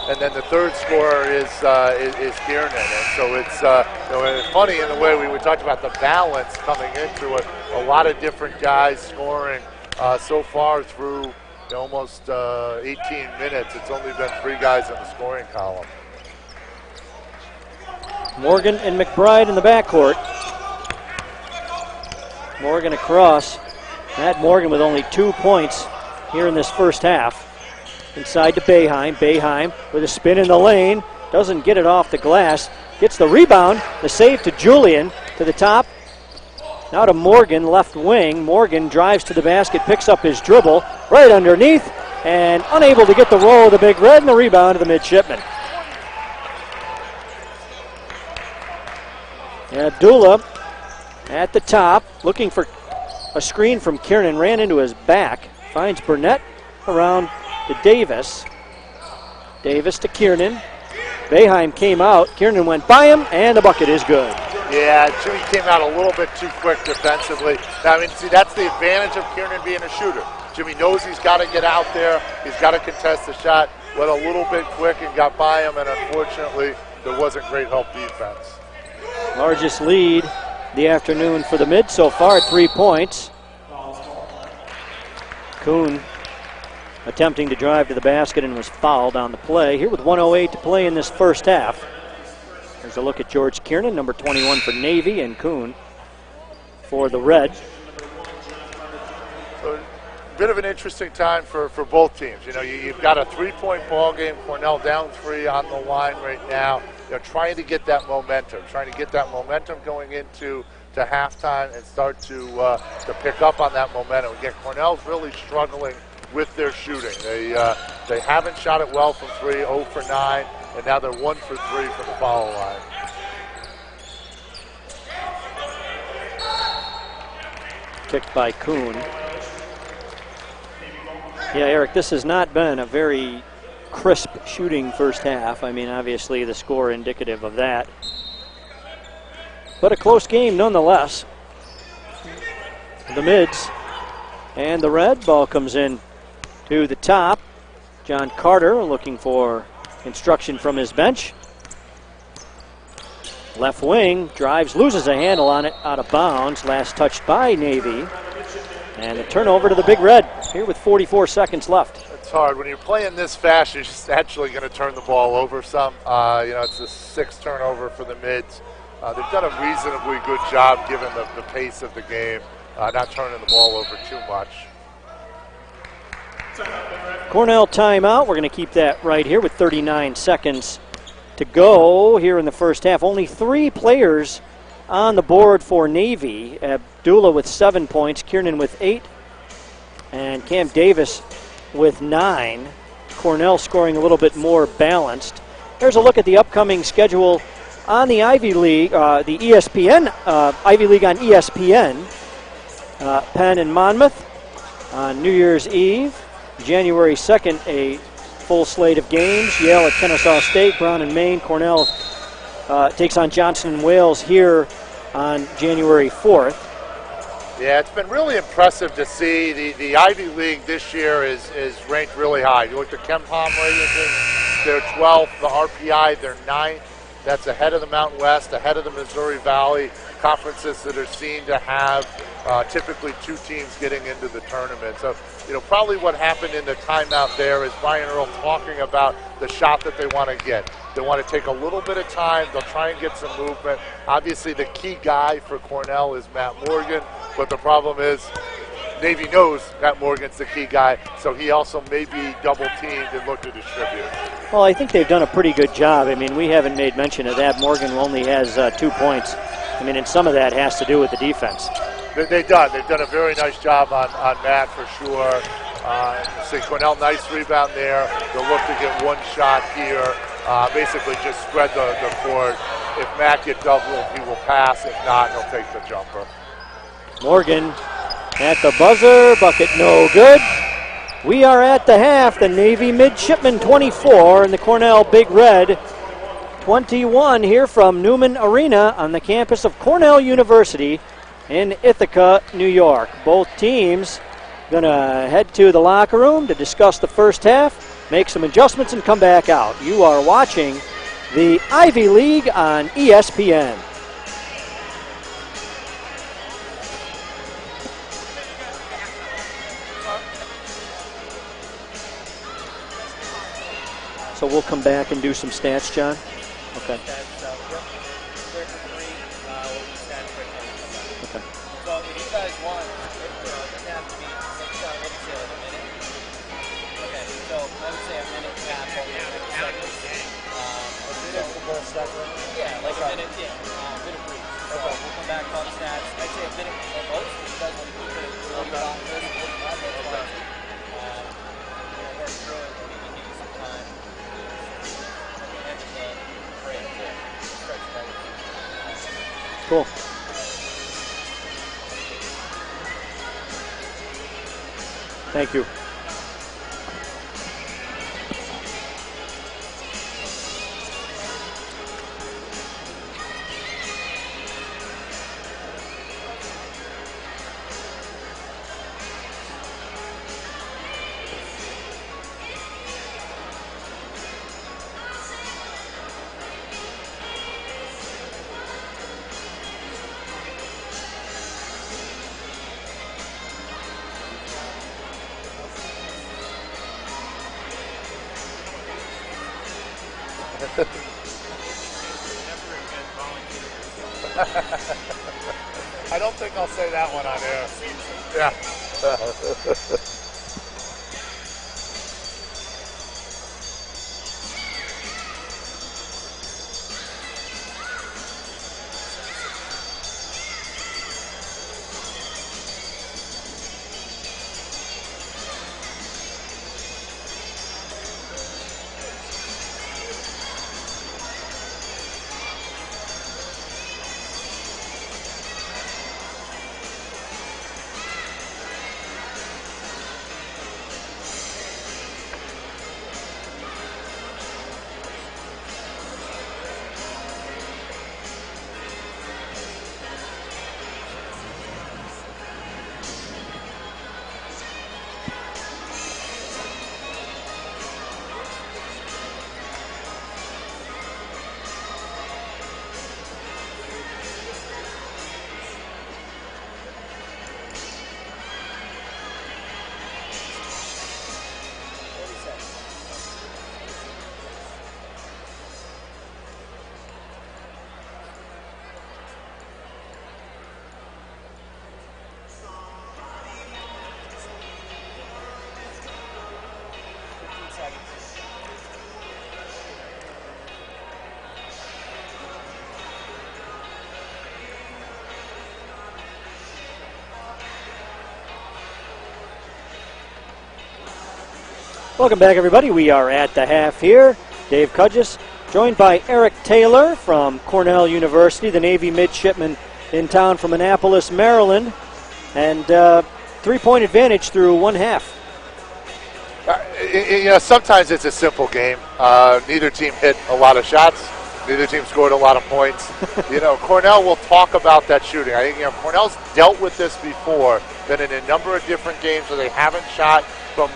And then the third scorer is Kiernan. And so it's funny in the way we talked about the balance coming into it. A lot of different guys scoring so far through almost 18 minutes. It's only been 3 guys in the scoring column. Morgan and McBride in the backcourt. Morgan across. Matt Morgan with only 2 points here in this first half. Inside to Boeheim. Boeheim with a spin in the lane. Doesn't get it off the glass. Gets the rebound. The save to Julian to the top. Now to Morgan, left wing. Morgan drives to the basket, picks up his dribble right underneath, and unable to get the roll of the Big Red, and the rebound to the midshipman. Abdullah at the top, looking for a screen from Kiernan, ran into his back, finds Burnett around to Davis. Davis to Kiernan. Boeheim came out, Kiernan went by him, and the bucket is good. Yeah, Jimmy came out a little bit too quick defensively. See, that's the advantage of Kiernan being a shooter. Jimmy knows he's got to get out there, he's got to contest the shot, went a little bit quick and got by him, and unfortunately, there wasn't great help defense. Largest lead the afternoon for the Mids so far at 3 points. Kuhn attempting to drive to the basket and was fouled on the play. Here with 1:08 to play in this first half. There's a look at George Kiernan, number 21 for Navy, and Kuhn for the Red. So, a bit of an interesting time for both teams. You've got a 3-point ball game. Cornell down 3 on the line right now. They're trying to get that momentum, going into halftime and start to pick up on that momentum. Again, Cornell's really struggling with their shooting. They haven't shot it well from 3, 0 for 9, and now they're 1 for 3 from the foul line. Kicked by Kuhn. Yeah, Eric, this has not been a very crisp shooting first half. Obviously the score indicative of that. But a close game nonetheless. The Mids and the Red. Ball comes in to the top. John Carter looking for instruction from his bench. Left wing, drives, loses a handle on it, out of bounds. Last touched by Navy. And a turnover to the Big Red here with 44 seconds left. It's hard. When you're playing this fast, you're just naturally going to turn the ball over some. It's a 6th turnover for the Mids. They've done a reasonably good job given the pace of the game, not turning the ball over too much. Cornell timeout. We're going to keep that right here with 39 seconds to go here in the first half. Only 3 players on the board for Navy. Abdullah with 7 points, Kiernan with 8, and Cam Davis with 9. Cornell scoring a little bit more balanced. Here's a look at the upcoming schedule on the Ivy League, the ESPN, Ivy League on ESPN. Penn and Monmouth on New Year's Eve. January 2nd, a full slate of games. Yale at Kennesaw State, Brown and Maine. Cornell takes on Johnson and Wales here on January 4th. Yeah, it's been really impressive to see the Ivy League this year is ranked really high. You look at the KenPom ratings, they're 12th. The RPI, they're 9th. that's ahead of the Mountain West, ahead of the Missouri Valley, conferences that are seen to have typically 2 teams getting into the tournament. So, probably what happened in the timeout there is Brian Earl talking about the shot that they want to get. They want to take a little bit of time. They'll try and get some movement. Obviously, the key guy for Cornell is Matt Morgan, but the problem is Navy knows Matt Morgan's the key guy, so he also may be double-teamed and look to distribute. Well, I think they've done a pretty good job. I mean, we haven't made mention of that. Morgan only has 2 points. I mean, and some of that has to do with the defense. They've done a very nice job on Matt for sure. See Cornell, nice rebound there. They'll look to get 1 shot here. Basically just spread the court. If Matt gets doubled, he will pass. If not, he'll take the jumper. Morgan at the buzzer, bucket no good. We are at the half. The Navy Midshipmen 24 and the Cornell Big Red 21 here from Newman Arena on the campus of Cornell University in Ithaca, New York. Both teams going to head to the locker room to discuss the first half, make some adjustments, and come back out. You are watching the Ivy League on ESPN. So we'll come back and do some stats, John? Okay. Okay. So if you guys want, it doesn't have to be, let's say like a minute. Okay, so I would say a minute and a half. A minute for both seconds? Yeah, like a minute, a minute brief. So we'll come back, talk stats. I'd say a minute for both. If you guys want to keep it really long, work through it, we can give you some time. Cool. Thank you. I don't think I'll say that one on air. Yeah. Welcome back, everybody. We are at the half here. Dave Cudgis, joined by Eric Taylor from Cornell University, the Navy midshipman in town from Annapolis, Maryland. And 3-point advantage through one half. Sometimes it's a simple game. Neither team hit a lot of shots. Neither team scored a lot of points. Cornell will talk about that shooting. I think Cornell's dealt with this before, been in a number of different games where they haven't shot from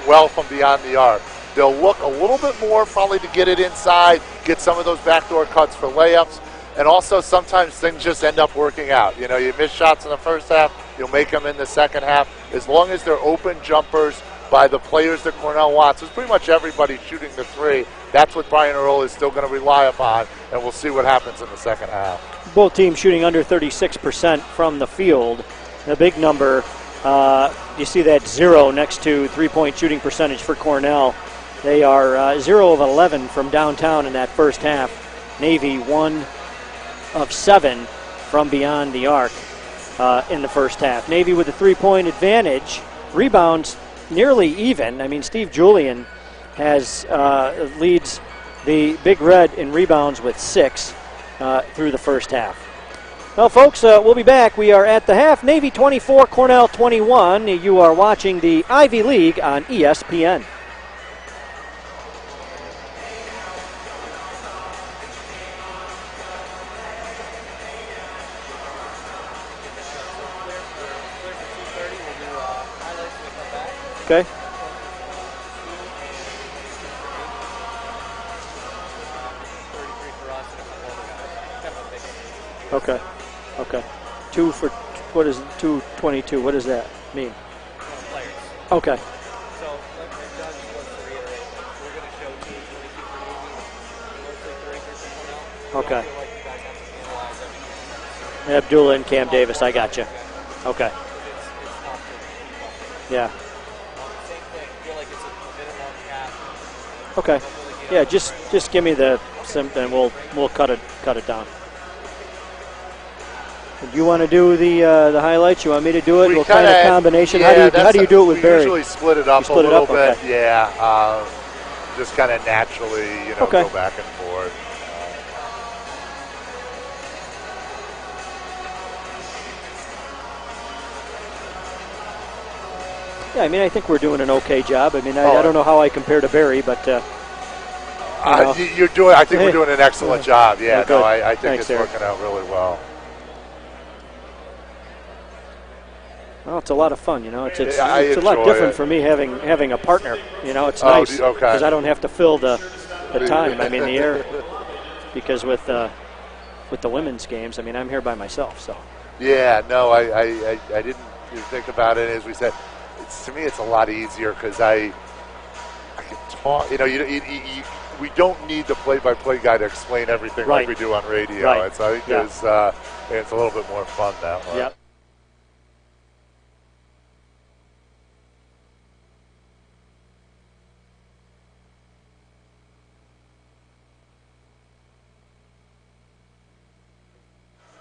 beyond the arc. They'll look a little bit more probably to get it inside, get some of those backdoor cuts for layups, and also sometimes things just end up working out. You know, you miss shots in the first half, you'll make them in the second half. As long as they're open jumpers by the players that Cornell wants, it's pretty much everybody shooting the three. That's what Brian Earl is still going to rely upon, and we'll see what happens in the second half. Both teams shooting under 36% from the field. The big number, you see that 0 next to three-point shooting percentage for Cornell. They are 0 of 11 from downtown in that first half. Navy 1 of 7 from beyond the arc in the first half. Navy with a three-point advantage. Rebounds nearly even. I mean, Steve Julian has leads the Big Red in rebounds with 6 through the first half. Well, folks, we'll be back. We are at the half. Navy 24, Cornell 21. You are watching the Ivy League on ESPN. Okay. Okay. Okay. 2 for, what is 222? What does that mean? Players. Okay. So, like Doug wants to reiterate, we're going to show 222 for Navy, mostly 33 for Cornell. Okay. I feel like you guys have to analyze everything. Abdullah and Cam Davis, I got you. Okay. It's not good. Yeah. Same thing. I feel like it's a minimum cap. Okay. Yeah, just give me the and we'll cut it down. Do you want to do the highlights? You want me to do it? We'll kind of combination. Yeah, how do you do it with Barry? We usually split it up a little bit. Okay. Yeah, just kind of naturally, okay. Go back and forth. Yeah, I mean, I think we're doing an okay job. I mean, I don't know how I compare to Barry, but you're doing. I think we're doing an excellent job. Yeah, no, I think Thanks, it's working out really well. Well, it's a lot of fun, It's a lot different for me having a partner. It's nice because I don't have to fill the time. I mean, the air because with the women's games, I mean, I'm here by myself. So. Yeah, no, I didn't think about it. As we said, to me, it's a lot easier because I can talk. We don't need the play-by-play guy to explain everything like we do on radio. Right. I think it's a little bit more fun that way. Yep.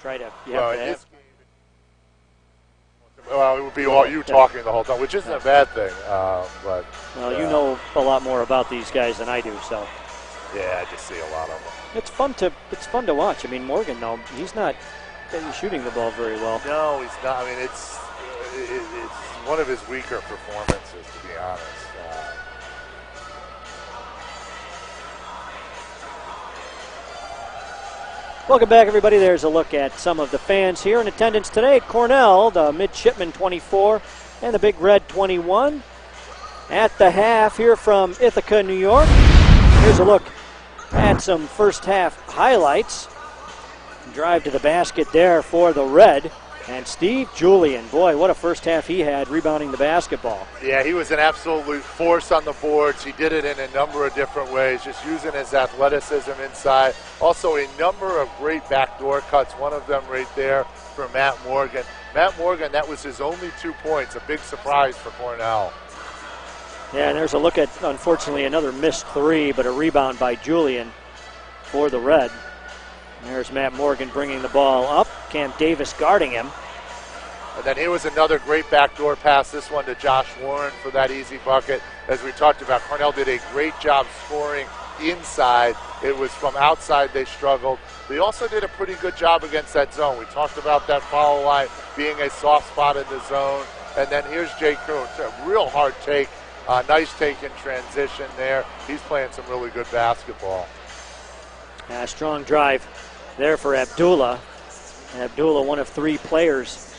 Try to. Well, it would be all you talking the whole time, which isn't a bad thing. But you know a lot more about these guys than I do, so. Yeah, I just see a lot of them. It's fun to watch. I mean, Morgan, he's not shooting the ball very well. No, he's not. I mean, it's one of his weaker performances, to be honest. Welcome back, everybody. There's a look at some of the fans here in attendance today. Cornell, the Midshipmen 24, and the Big Red 21. At the half here from Ithaca, New York. Here's a look at some first half highlights. Drive to the basket there for the Red. And Steve Julian, boy, what a first half he had rebounding the basketball. Yeah, he was an absolute force on the boards. He did it in a number of different ways, just using his athleticism inside. Also a number of great backdoor cuts, one of them right there for Matt Morgan. Matt Morgan, that was his only 2 points, a big surprise for Cornell. Yeah, and there's a look at, unfortunately, another missed three, but a rebound by Julian for the Red. There's Matt Morgan bringing the ball up. Cam Davis guarding him. And then here was another great backdoor pass, this one to Josh Warren for that easy bucket. As we talked about, Cornell did a great job scoring inside. It was from outside they struggled. They also did a pretty good job against that zone. We talked about that foul line being a soft spot in the zone. And then here's Jay Kuhn, a real hard take. Nice take in transition there. He's playing some really good basketball. A strong drive there for Abdullah. And Abdullah, one of 3 players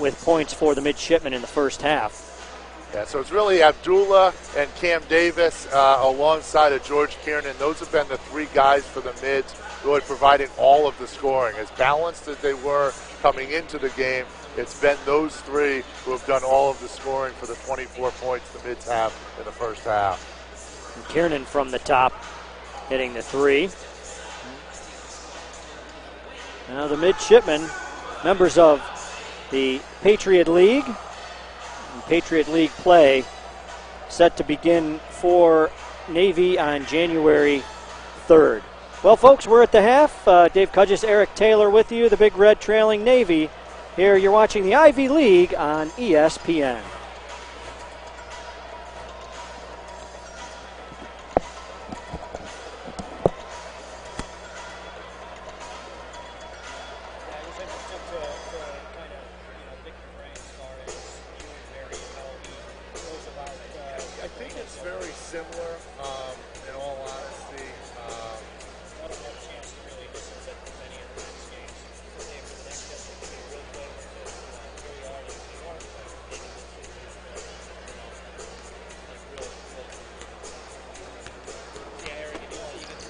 with points for the Midshipmen in the first half. Yeah, so it's really Abdullah and Cam Davis alongside of George Kiernan. Those have been the three guys for the mids really providing all of the scoring. As balanced as they were coming into the game, it's been those three who have done all of the scoring for the 24 points the mids have in the first half. And Kiernan from the top hitting the three. Now the midshipmen, members of the Patriot League. And Patriot League play set to begin for Navy on January 3rd. Well, folks, we're at the half. Dave Cudges, Eric Taylor with you, the Big Red trailing Navy. Here you're watching the Ivy League on ESPN. I think it's very similar, in all honesty. I don't have a chance to really listen to many of the next games. For the next step, it's going to be real good because here we are. They want to play maybe this season. Yeah, Eric, if you want, you can.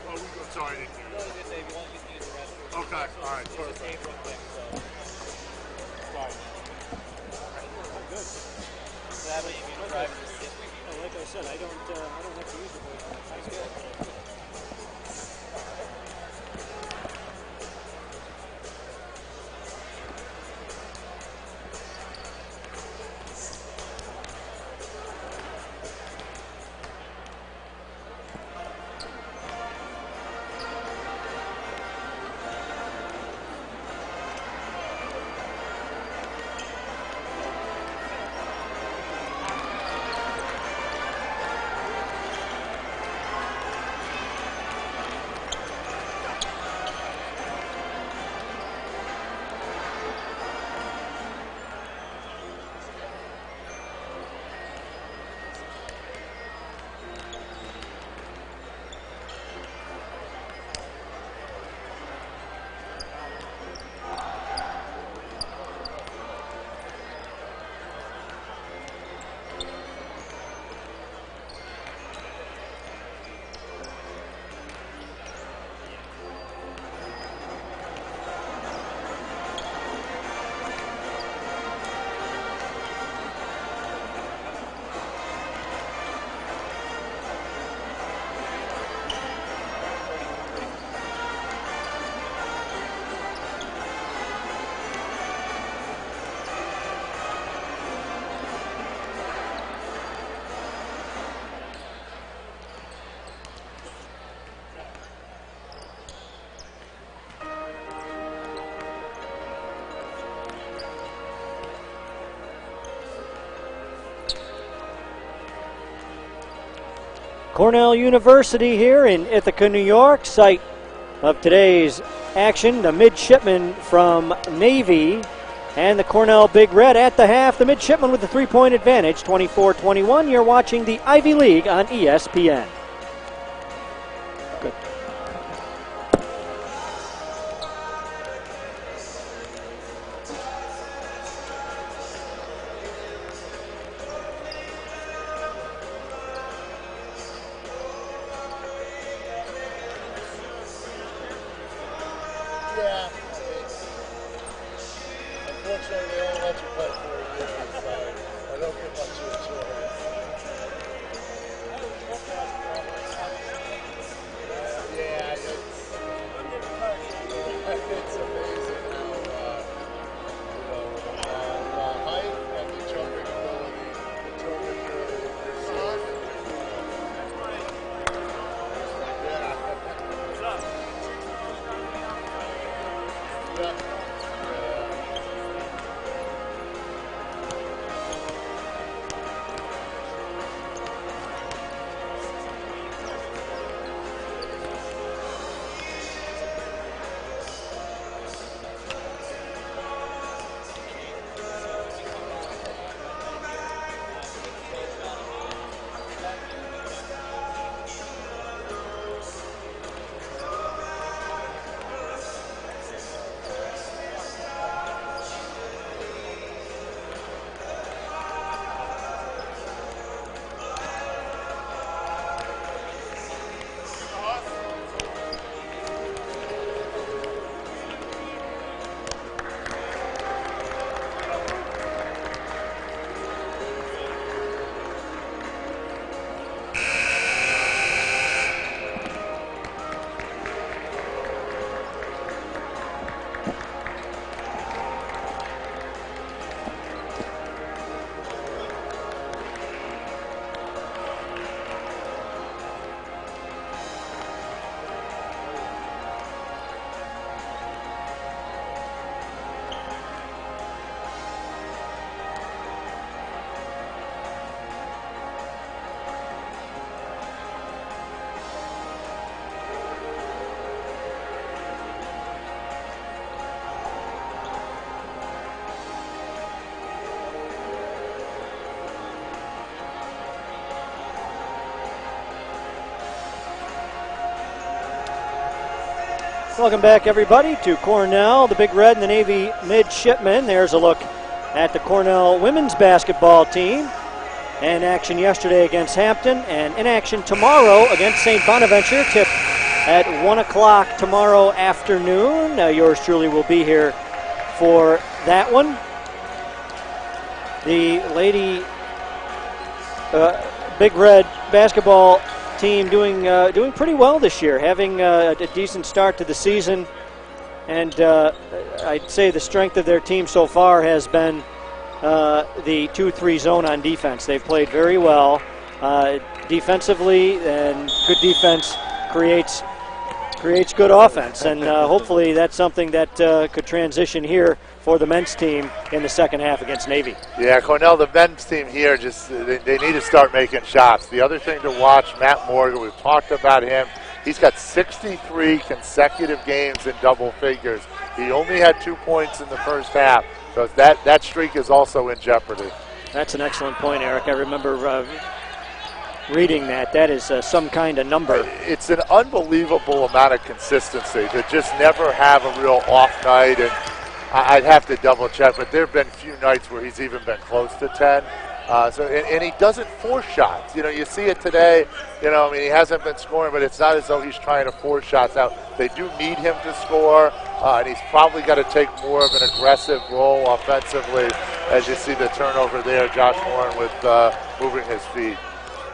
Oh, we go. Sorry, I didn't hear you. No, I was going to say, if you want, you can use the restroom. Okay, all right, Just perfect. came real quick, so. Sorry. Good. That way you can drive to the Like I said, I don't have to use the voice. That's good. Cornell University here in Ithaca, New York, site of today's action. The midshipmen from Navy and the Cornell Big Red at the half. The midshipmen with the three-point advantage, 24-21. You're watching the Ivy League on ESPN. Good. Yeah. Unfortunately, they only let you play 4 years, so I don't get much of a choice. Yeah, it's amazing how, the height and the jumping ability determine your season. Welcome back, everybody, to Cornell, the Big Red and the Navy midshipmen. There's a look at the Cornell women's basketball team. In action yesterday against Hampton, and in action tomorrow against St. Bonaventure. Tip at 1 o'clock tomorrow afternoon. Yours truly will be here for that one. The Lady Big Red basketball team doing pretty well this year, having a decent start to the season, and I'd say the strength of their team so far has been the 2-3 zone on defense. They've played very well defensively, and good defense creates good offense, and hopefully that's something that could transition here for the men's team in the second half against Navy. Yeah, Cornell, the men's team here, just they need to start making shots. The other thing to watch, Matt Morgan, we've talked about him. He's got 63 consecutive games in double figures. He only had 2 points in the first half, so that streak is also in jeopardy. That's an excellent point, Eric. I remember reading that. That is some kind of number. It's an unbelievable amount of consistency to just never have a real off night, and I'd have to double check, but there have been few nights where he's even been close to 10. And he doesn't force shots. You know, you see it today. You know, I mean, he hasn't been scoring, but it's not as though he's trying to force shots. Now, they do need him to score, and he's probably got to take more of an aggressive role offensively, as you see the turnover there. Josh Warren with moving his feet.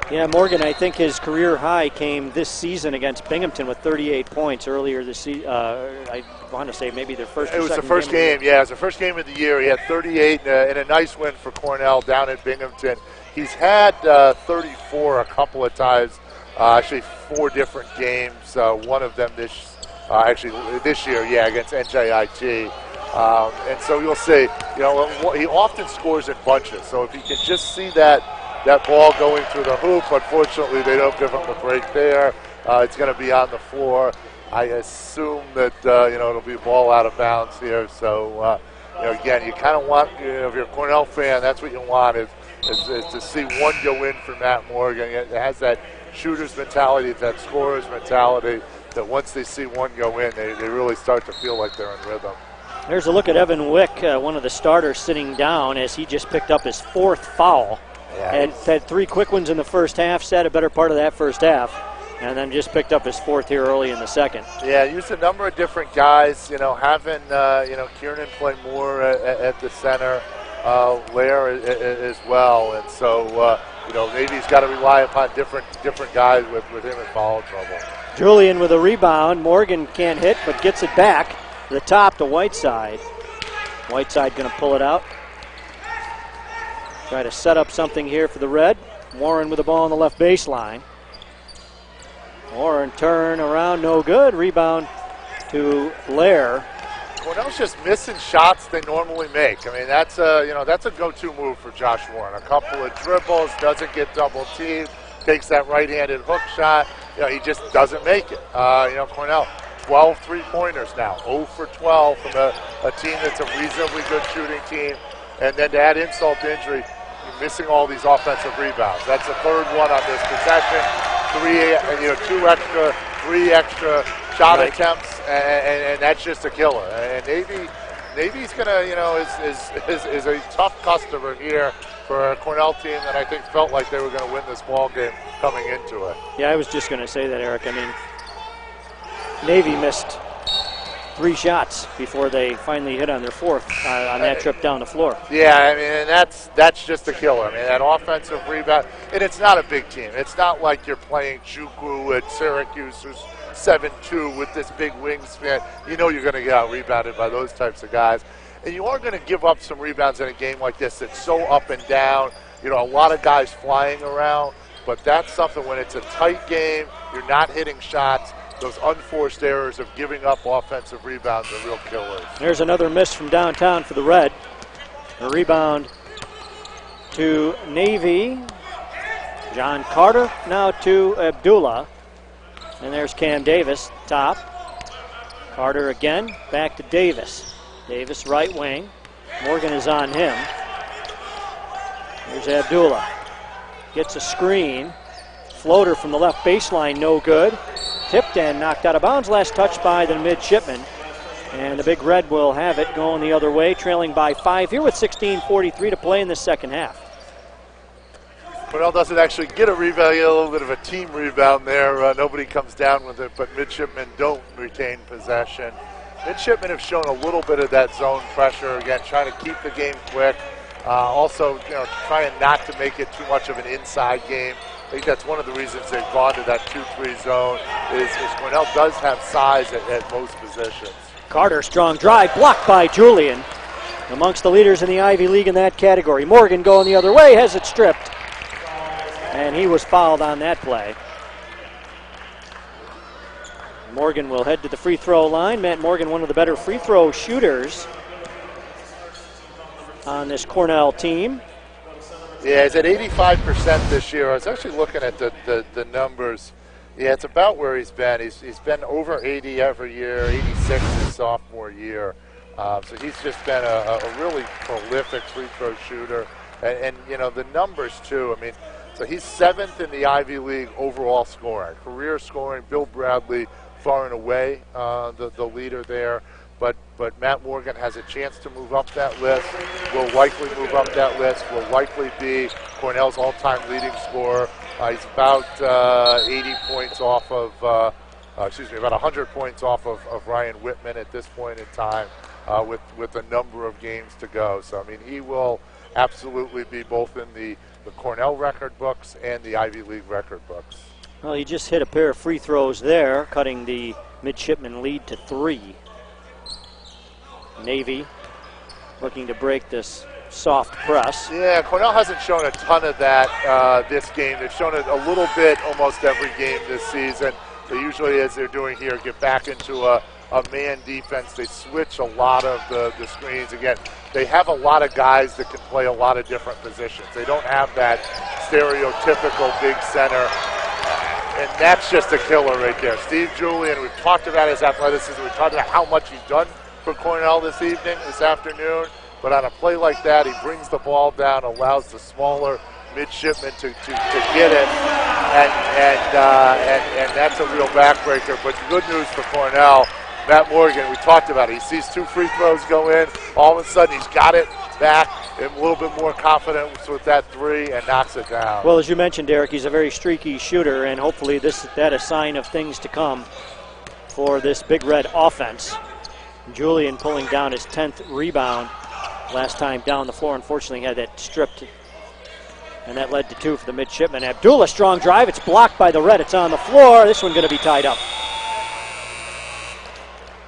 Yeah, Morgan, I think his career high came this season against Binghamton with 38 points earlier this season. I want to say maybe their first It was the first game, yeah. It was the first game of the year. He had 38 in a nice win for Cornell down at Binghamton. He's had 34 a couple of times, actually 4 different games. One of them this year, yeah, against NJIT. And so you'll see, you know, he often scores in bunches. So if you can just see that ball going through the hoop, unfortunately they don't give him the break there. It's going to be on the floor. I assume that it'll be a ball out of bounds here. So again, you kind of want, if you're a Cornell fan, that's what you want is to see one go in for Matt Morgan. It has that shooter's mentality, that scorer's mentality, that once they see one go in, they really start to feel like they're in rhythm. There's a look at Evan Wick, one of the starters, sitting down as he just picked up his 4th foul. Yeah, and had 3 quick ones in the first half, sat a better part of that first half, and then just picked up his 4th here early in the second. Yeah, used a number of different guys, having, Kiernan play more at the center, Lair as well. And so, Navy's got to rely upon different guys with him in foul trouble. Julian with a rebound. Morgan can't hit, but gets it back to the top to Whiteside. Whiteside going to pull it out. Try to set up something here for the Red. Warren with the ball on the left baseline. Warren turn around, no good. Rebound to Lair. Cornell's just missing shots they normally make. I mean, that's a go-to move for Josh Warren. A couple of dribbles, doesn't get double teamed, takes that right-handed hook shot. He just doesn't make it. Cornell, 12 three-pointers now, 0 for 12 from a team that's a reasonably good shooting team. And then to add insult to injury, you're missing all these offensive rebounds. That's the 3rd one on this possession. 3 extra shot attempts, and that's just a killer. And Navy's gonna, is a tough customer here for a Cornell team that I think felt like they were going to win this ball game coming into it. Yeah, I was just going to say that, Eric. I mean, Navy missed 3 shots before they finally hit on their 4th on that trip down the floor. Yeah, I mean, and that's just a killer. I mean, that offensive rebound, and it's not a big team. It's not like you're playing Chukwu at Syracuse, who's 7-2 with this big wingspan. You're going to get out-rebounded by those types of guys. And you are going to give up some rebounds in a game like this that's so up and down. A lot of guys flying around. But that's something when it's a tight game, you're not hitting shots. Those unforced errors of giving up offensive rebounds are real killers. There's another miss from downtown for the Red. A rebound to Navy. John Carter now to Abdullah. And there's Cam Davis, top. Carter again, back to Davis. Davis right wing. Morgan is on him. Here's Abdullah. Gets a screen. Floater from the left baseline, no good. tipped and knocked out of bounds. Last touch by the midshipman. And the Big Red will have it going the other way, trailing by 5 here with 16:43 to play in the second half. Cornell doesn't actually get a rebound, a little bit of a team rebound there. Nobody comes down with it, but midshipmen don't retain possession. Midshipmen have shown a little bit of that zone pressure, again, trying to keep the game quick. Also, trying not to make it too much of an inside game. I think that's one of the reasons they've gone to that 2-3 zone is Cornell does have size at most positions. Carter, strong drive, blocked by Julian. Amongst the leaders in the Ivy League in that category. Morgan going the other way, has it stripped. And he was fouled on that play. Morgan will head to the free throw line. Matt Morgan, one of the better free throw shooters on this Cornell team. Yeah, he's at 85% this year. I was actually looking at the numbers. Yeah, it's about where he's been. He's been over 80 every year, 86 his sophomore year. So he's just been a really prolific free throw shooter. And the numbers too. I mean, so he's 7th in the Ivy League overall scoring. Career scoring, Bill Bradley far and away the leader there. But Matt Morgan has a chance to move up that list, will likely move up that list, will likely be Cornell's all-time leading scorer. He's about 80 points off of, about 100 points off of Ryan Whitman at this point in time with a number of games to go. So, I mean, he will absolutely be both in the Cornell record books and the Ivy League record books. Well, he just hit a pair of free throws there, cutting the midshipman lead to 3. Navy looking to break this soft press. Yeah, Cornell hasn't shown a ton of that this game. They've shown it a little bit almost every game this season. They usually, as they're doing here, get back into a man defense. They switch a lot of the screens. Again, they have a lot of guys that can play a lot of different positions. They don't have that stereotypical big center. And that's just a killer right there. Steve Julian, we've talked about his athleticism. We've talked about how much he's done for Cornell this afternoon. But on a play like that, he brings the ball down, allows the smaller midshipman to get it. And that's a real backbreaker. But good news for Cornell. Matt Morgan, we talked about it. He sees 2 free throws go in. All of a sudden, he's got it back. A little bit more confident with that 3 and knocks it down. Well, as you mentioned, Derek, he's a very streaky shooter, and hopefully that a sign of things to come for this Big Red offense. Julian pulling down his 10th rebound last time down the floor. Unfortunately, had that stripped, and that led to 2 for the midshipman. Abdullah, strong drive. It's blocked by the Red. It's on the floor. This one going to be tied up.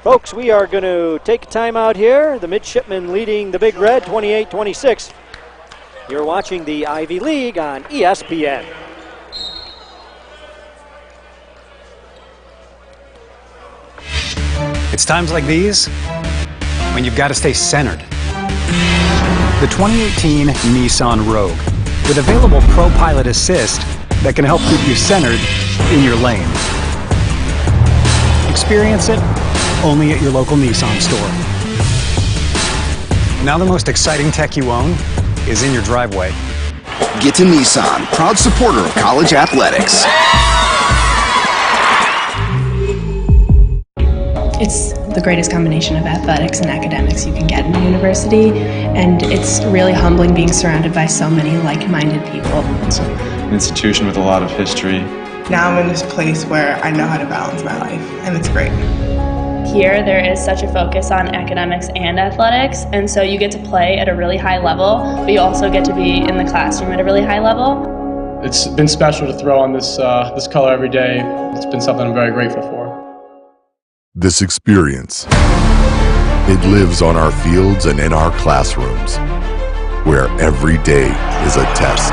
Folks, we are going to take a timeout here. The midshipmen leading the Big Red 28-26. You're watching the Ivy League on ESPN. It's times like these when you've got to stay centered. The 2018 Nissan Rogue with available Pro Pilot Assist that can help keep you centered in your lane. Experience it only at your local Nissan store. Now the most exciting tech you own is in your driveway. Get to Nissan, proud supporter of college athletics. It's the greatest combination of athletics and academics you can get in a university, and it's really humbling being surrounded by so many like-minded people. It's an institution with a lot of history. Now I'm in this place where I know how to balance my life, and it's great. Here there is such a focus on academics and athletics, and so you get to play at a really high level, but you also get to be in the classroom at a really high level. It's been special to throw on this color every day. It's been something I'm very grateful for. This experience, it lives on our fields and in our classrooms, where every day is a test.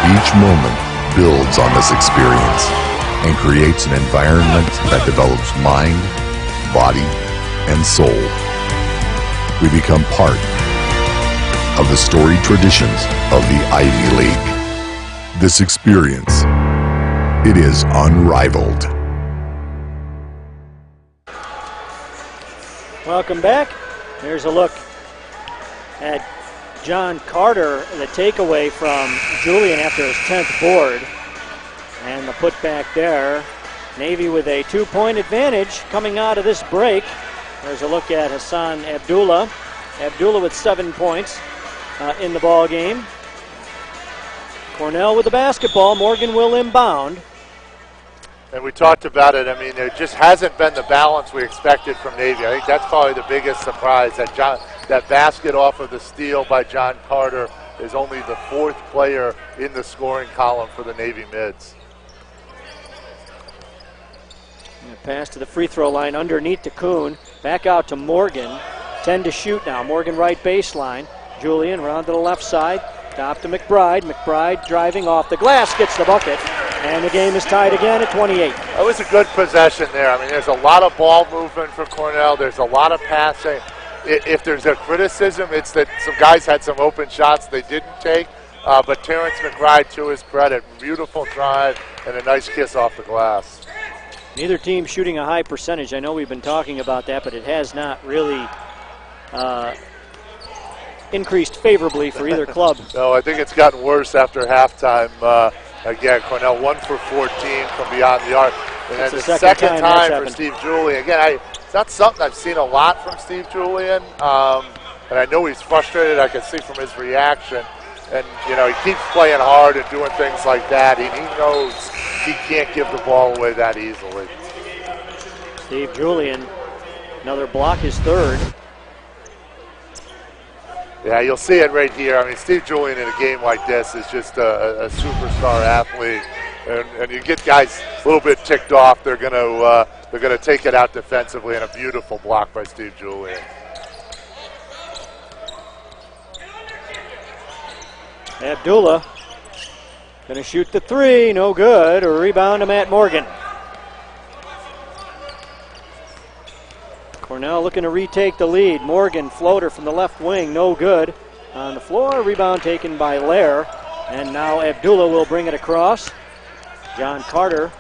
Each moment builds on this experience and creates an environment that develops mind, body, and soul. We become part of the storied traditions of the Ivy League. This experience, it is unrivaled. Welcome back. There's a look at John Carter, the takeaway from Julian after his 10th board. And the putback there Navy with a 2-point advantage coming out of this break. There's a look at Hassan Abdullah. Abdullah with 7 points in the ball game. Cornell with the basketball. Morgan will inbound. And we talked about it. I mean, there just hasn't been the balance we expected from Navy. I think that's probably the biggest surprise. That basket off of the steal by John Carter is only the 4th player in the scoring column for the Navy mids. And a pass to the free throw line underneath to Kuhn. Back out to Morgan. 10 to shoot now. Morgan right baseline. Julian around to the left side. Top to McBride. McBride driving off the glass, gets the bucket. And the game is tied again at 28. That was a good possession there. I mean, there's a lot of ball movement for Cornell. There's a lot of passing. If there's a criticism, it's that some guys had some open shots they didn't take. But Terrence McBride, to his credit, beautiful drive and a nice kiss off the glass. Neither team shooting a high percentage. I know we've been talking about that, but it has not really increased favorably for either club. No, I think it's gotten worse after halftime. Again, Cornell 1 for 14 from beyond the arc. And then the second time for Steve Julian. Again, it's not something I've seen a lot from Steve Julian. And I know he's frustrated. I can see from his reaction. And, you know, he keeps playing hard and doing things like that. He knows he can't give the ball away that easily. Steve Julian, another block, his 3rd. Yeah, you'll see it right here. I mean, Steve Julian in a game like this is just a superstar athlete, and you get guys a little bit ticked off. They're gonna take it out defensively, and a beautiful block by Steve Julian. Abdullah gonna shoot the 3, no good. A rebound to Matt Morgan. Cornell looking to retake the lead. Morgan, floater from the left wing, no good. On the floor, rebound taken by Lair. And now Abdullah will bring it across. John Carter.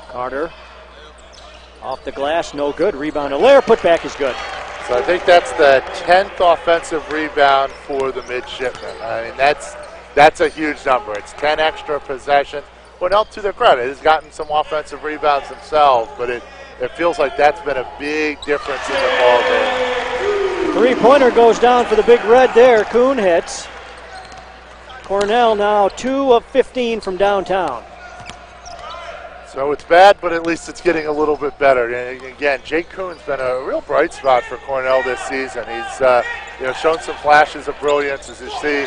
Carter off the glass, no good. Rebound to Lair, put back is good. So I think that's the 10th offensive rebound for the midshipmen. I mean, that's a huge number. It's 10 extra possessions. Cornell, to their credit, has gotten some offensive rebounds themselves, but it feels like that's been a big difference in the ball game. 3-pointer goes down for the Big Red there. Kuhn hits. Cornell now 2 of 15 from downtown. So it's bad, but at least it's getting a little bit better. And again, Jake Kuhn's been a real bright spot for Cornell this season. He's shown some flashes of brilliance, as you see.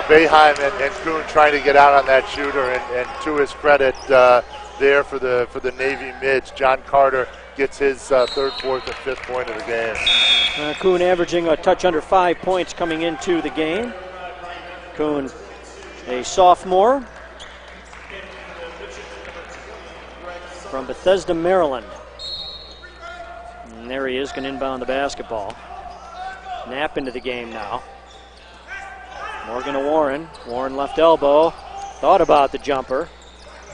Boeheim and Kuhn trying to get out on that shooter, and to his credit, there for the Navy mids, John Carter gets his 3rd, 4th, and 5th point of the game. Kuhn averaging a touch under 5 points coming into the game. Kuhn, a sophomore from Bethesda, Maryland. And there he is, going to inbound the basketball. Knapp into the game now. Morgan to Warren. Warren left elbow. Thought about the jumper.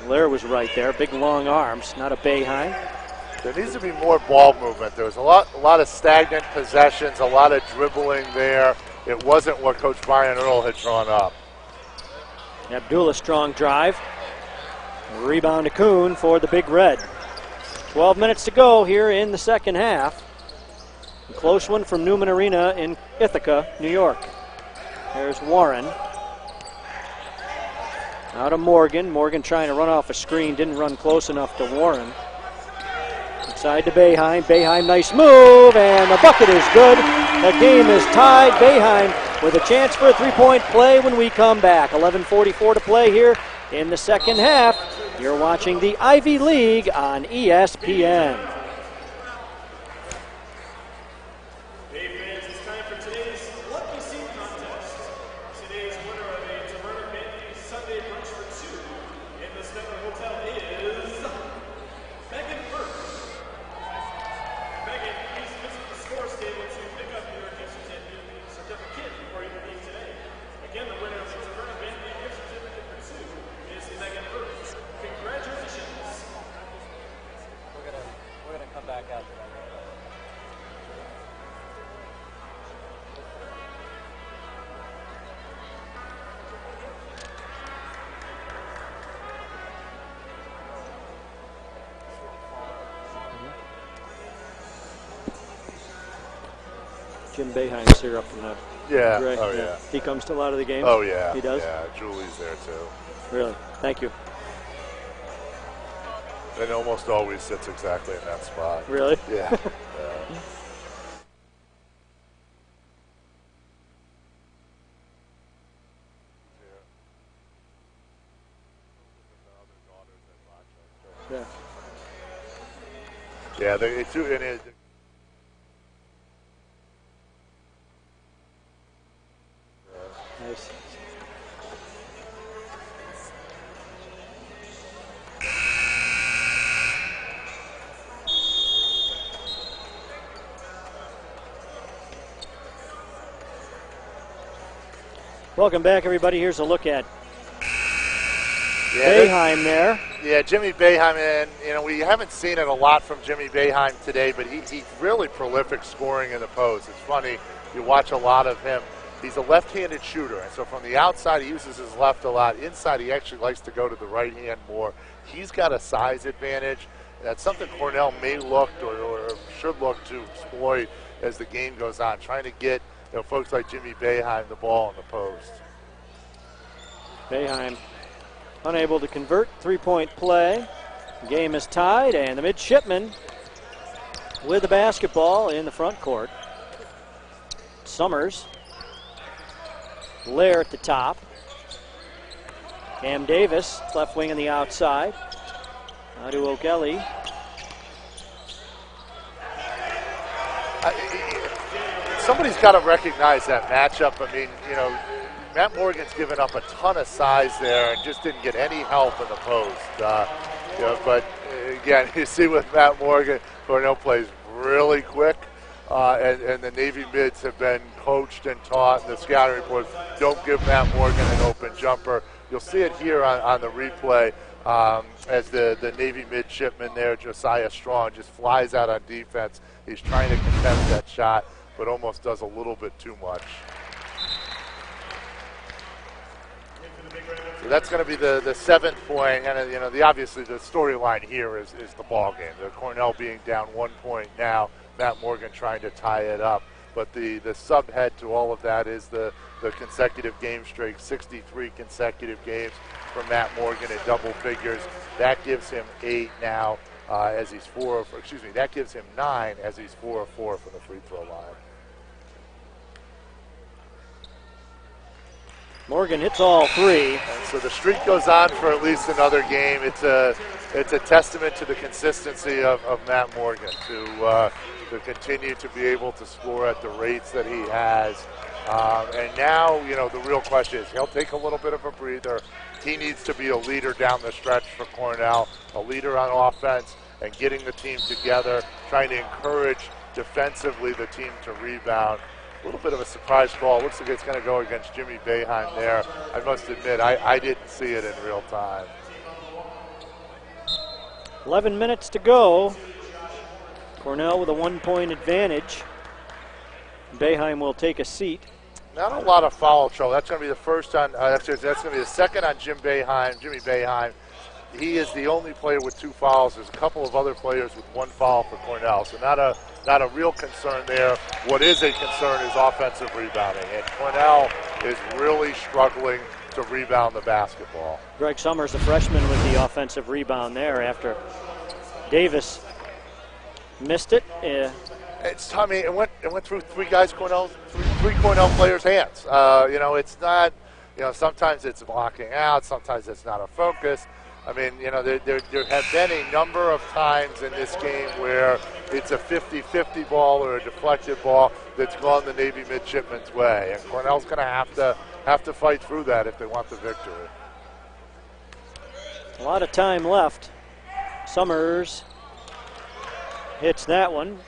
Lair was right there. Big long arms, not a Boeheim. There needs to be more ball movement. There was a lot of stagnant possessions, a lot of dribbling there. It wasn't what Coach Brian Earl had drawn up. Abdullah, strong drive. Rebound to Kuhn for the Big Red. 12 minutes to go here in the second half. A close one from Newman Arena in Ithaca, New York. There's Warren. Out of Morgan. Morgan trying to run off a screen. Didn't run close enough to Warren. Inside to Boeheim. Boeheim, nice move, and the bucket is good. The game is tied. Boeheim with a chance for a 3-point play when we come back. 11:44 to play here in the second half. You're watching the Ivy League on ESPN. Jim Boeheim's here up in the Yeah. Gray. Oh, yeah. He comes to a lot of the games? Oh, yeah. He does? Yeah, Julie's there, too. Really? Thank you. And almost always sits exactly in that spot. Really? Yeah. Yeah. Yeah, they too, and it. Nice. Welcome back, everybody. Here's a look at Boeheim there. Yeah, Jimmy Boeheim, and we haven't seen it a lot from Jimmy Boeheim today, but he's really prolific scoring in the post. It's funny, you watch a lot of him. He's a left-handed shooter, and so from the outside he uses his left a lot. Inside he actually likes to go to the right hand more. He's got a size advantage. That's something Cornell may look or should look to exploit as the game goes on, trying to get folks like Jimmy Boeheim the ball in the post. Boeheim unable to convert, three-point play. Game is tied, and the midshipman with the basketball in the front court. Summers. Lair at the top. Cam Davis, left wing on the outside. Now to O'Kelly. Somebody's got to recognize that matchup. I mean, Matt Morgan's given up a ton of size there and just didn't get any help in the post. But again, you see with Matt Morgan, Cornell plays really quick, and the Navy mids have been coached and taught. And the scouting reports don't give Matt Morgan an open jumper. You'll see it here on the replay as the Navy midshipman there, Josiah Strong, just flies out on defense. He's trying to contest that shot, but almost does a little bit too much. So that's going to be the 7th point, and obviously the storyline here is the ball game. The Cornell being down 1 point now, Matt Morgan trying to tie it up. But the subhead to all of that is the consecutive game streak, 63 consecutive games for Matt Morgan in double figures. That gives him 8 now as he's that gives him 9 as he's 4 of 4 from the free throw line. Morgan hits all 3. And so the streak goes on for at least another game. It's a testament to the consistency of Matt Morgan to continue to be able to score at the rates that he has. And now, the real question is he'll take a little bit of a breather. He needs to be a leader down the stretch for Cornell, a leader on offense and getting the team together, trying to encourage defensively the team to rebound. A little bit of a surprise call. Looks like it's going to go against Jimmy Boeheim there. I must admit, I didn't see it in real time. 11 minutes to go. Cornell with a 1-point advantage. Boeheim will take a seat. Not a lot of foul trouble. That's going to be the first on. That's going to be the second on Jimmy Boeheim. He is the only player with 2 fouls. There's a couple of other players with 1 foul for Cornell. So not a real concern there. What is a concern is offensive rebounding, and Cornell is really struggling to rebound the basketball. Greg Summers, the freshman, with the offensive rebound there after Davis missed it. It's Tommy. It went through three Cornell players' hands. It's not. Sometimes it's blocking out. Sometimes it's not a focus. I mean, there have been a number of times in this game where it's a 50-50 ball or a deflected ball that's gone the Navy midshipmen's way, and Cornell's going to have to fight through that if they want the victory. A lot of time left. Summers hits that one.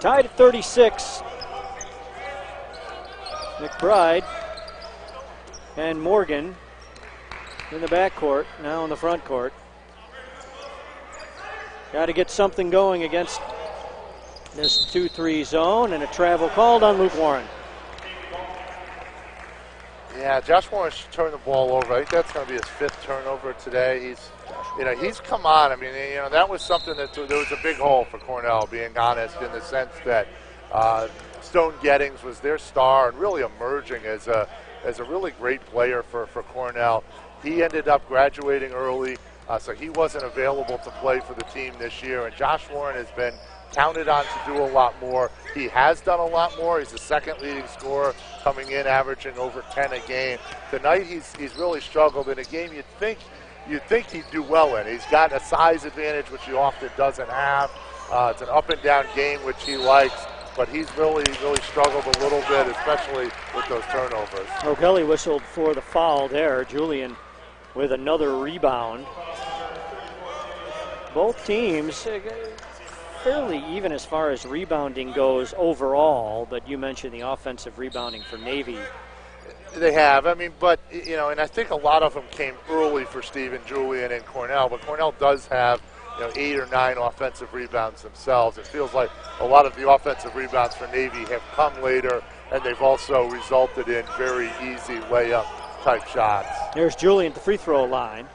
Tied at 36. McBride and Morgan in the backcourt, now in the front court. Got to get something going against this 2-3 zone, and a travel called on Luke Warren. Yeah, Josh Warren should turn the ball over. I think that's going to be his 5th turnover today. He's come on. I mean, that was something that there was a big hole for Cornell, being honest, in the sense that Stone Gettings was their star and really emerging as a really great player for Cornell. He ended up graduating early, so he wasn't available to play for the team this year. And Josh Warren has been counted on to do a lot more. He has done a lot more. He's the second leading scorer, coming in averaging over 10 a game. Tonight he's really struggled in a game you'd think he'd do well in. He's got a size advantage, which he often doesn't have. It's an up and down game, which he likes, but he's really struggled a little bit, especially with those turnovers. O'Kelly whistled for the foul there. Julian with another rebound. Both teams fairly even as far as rebounding goes overall, but you mentioned the offensive rebounding for Navy. They have. I mean, but, you know, and I think a lot of them came early for Stephen Julian and Cornell, but Cornell does have, 8 or 9 offensive rebounds themselves. It feels like a lot of the offensive rebounds for Navy have come later, and they've also resulted in very easy layup type shots. There's Julian at the free throw line.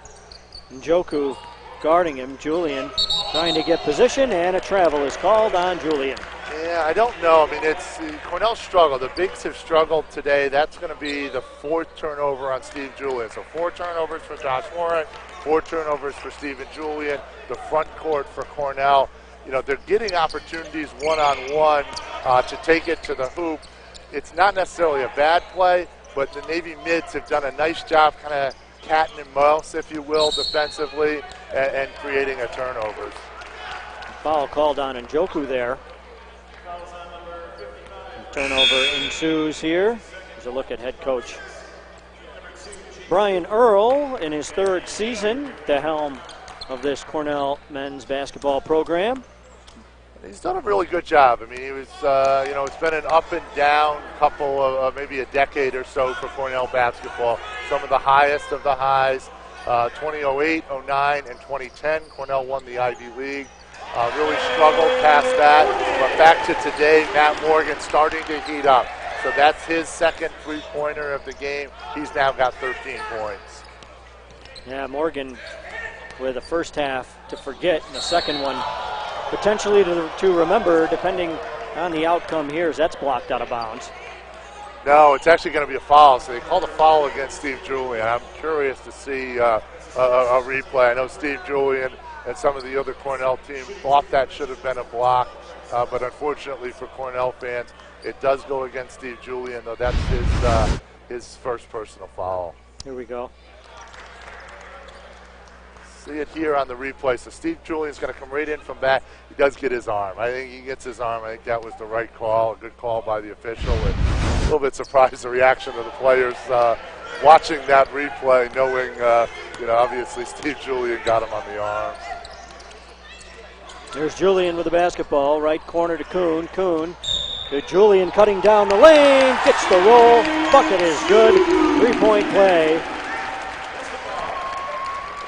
Njoku guarding him. Julian trying to get position, and a travel is called on Julian. Yeah, I don't know. I mean, it's Cornell struggled. The bigs have struggled today. That's going to be the 4th turnover on Steve Julian. So 4 turnovers for Josh Warren, 4 turnovers for Stephen Julian. The front court for Cornell. They're getting opportunities one-on-one to take it to the hoop. It's not necessarily a bad play, but the Navy mids have done a nice job kind of cat and mouse, if you will, defensively and creating a turnovers. Foul called on Njoku there. Turnover ensues here. Here's a look at head coach Brian Earl in his 3rd season at the helm of this Cornell men's basketball program. He's done a really good job. I mean, he was, it's been an up and down couple of maybe a decade or so for Cornell basketball. Some of the highest of the highs, 2008, 09, and 2010. Cornell won the Ivy League. Really struggled past that. But back to today, Matt Morgan starting to heat up. So that's his 2nd three-pointer of the game. He's now got 13 points. Yeah, Morgan with the first half to forget, and the second one potentially to remember, depending on the outcome here, as that's blocked out of bounds. No, it's actually going to be a foul. So they called a foul against Steve Julian. I'm curious to see a replay. I know Steve Julian and some of the other Cornell teams thought that should have been a block, but unfortunately for Cornell fans, it does go against Steve Julian, though that's his first personal foul. Here we go. See it here on the replay. So Steve Julian's going to come right in from back. He does get his arm. I think he gets his arm. I think that was the right call, a good call by the official. And a little bit surprised the reaction of the players watching that replay, knowing, obviously Steve Julian got him on the arm. There's Julian with the basketball, right corner to Kuhn. Kuhn to Julian cutting down the lane, gets the roll, bucket is good, 3-point play.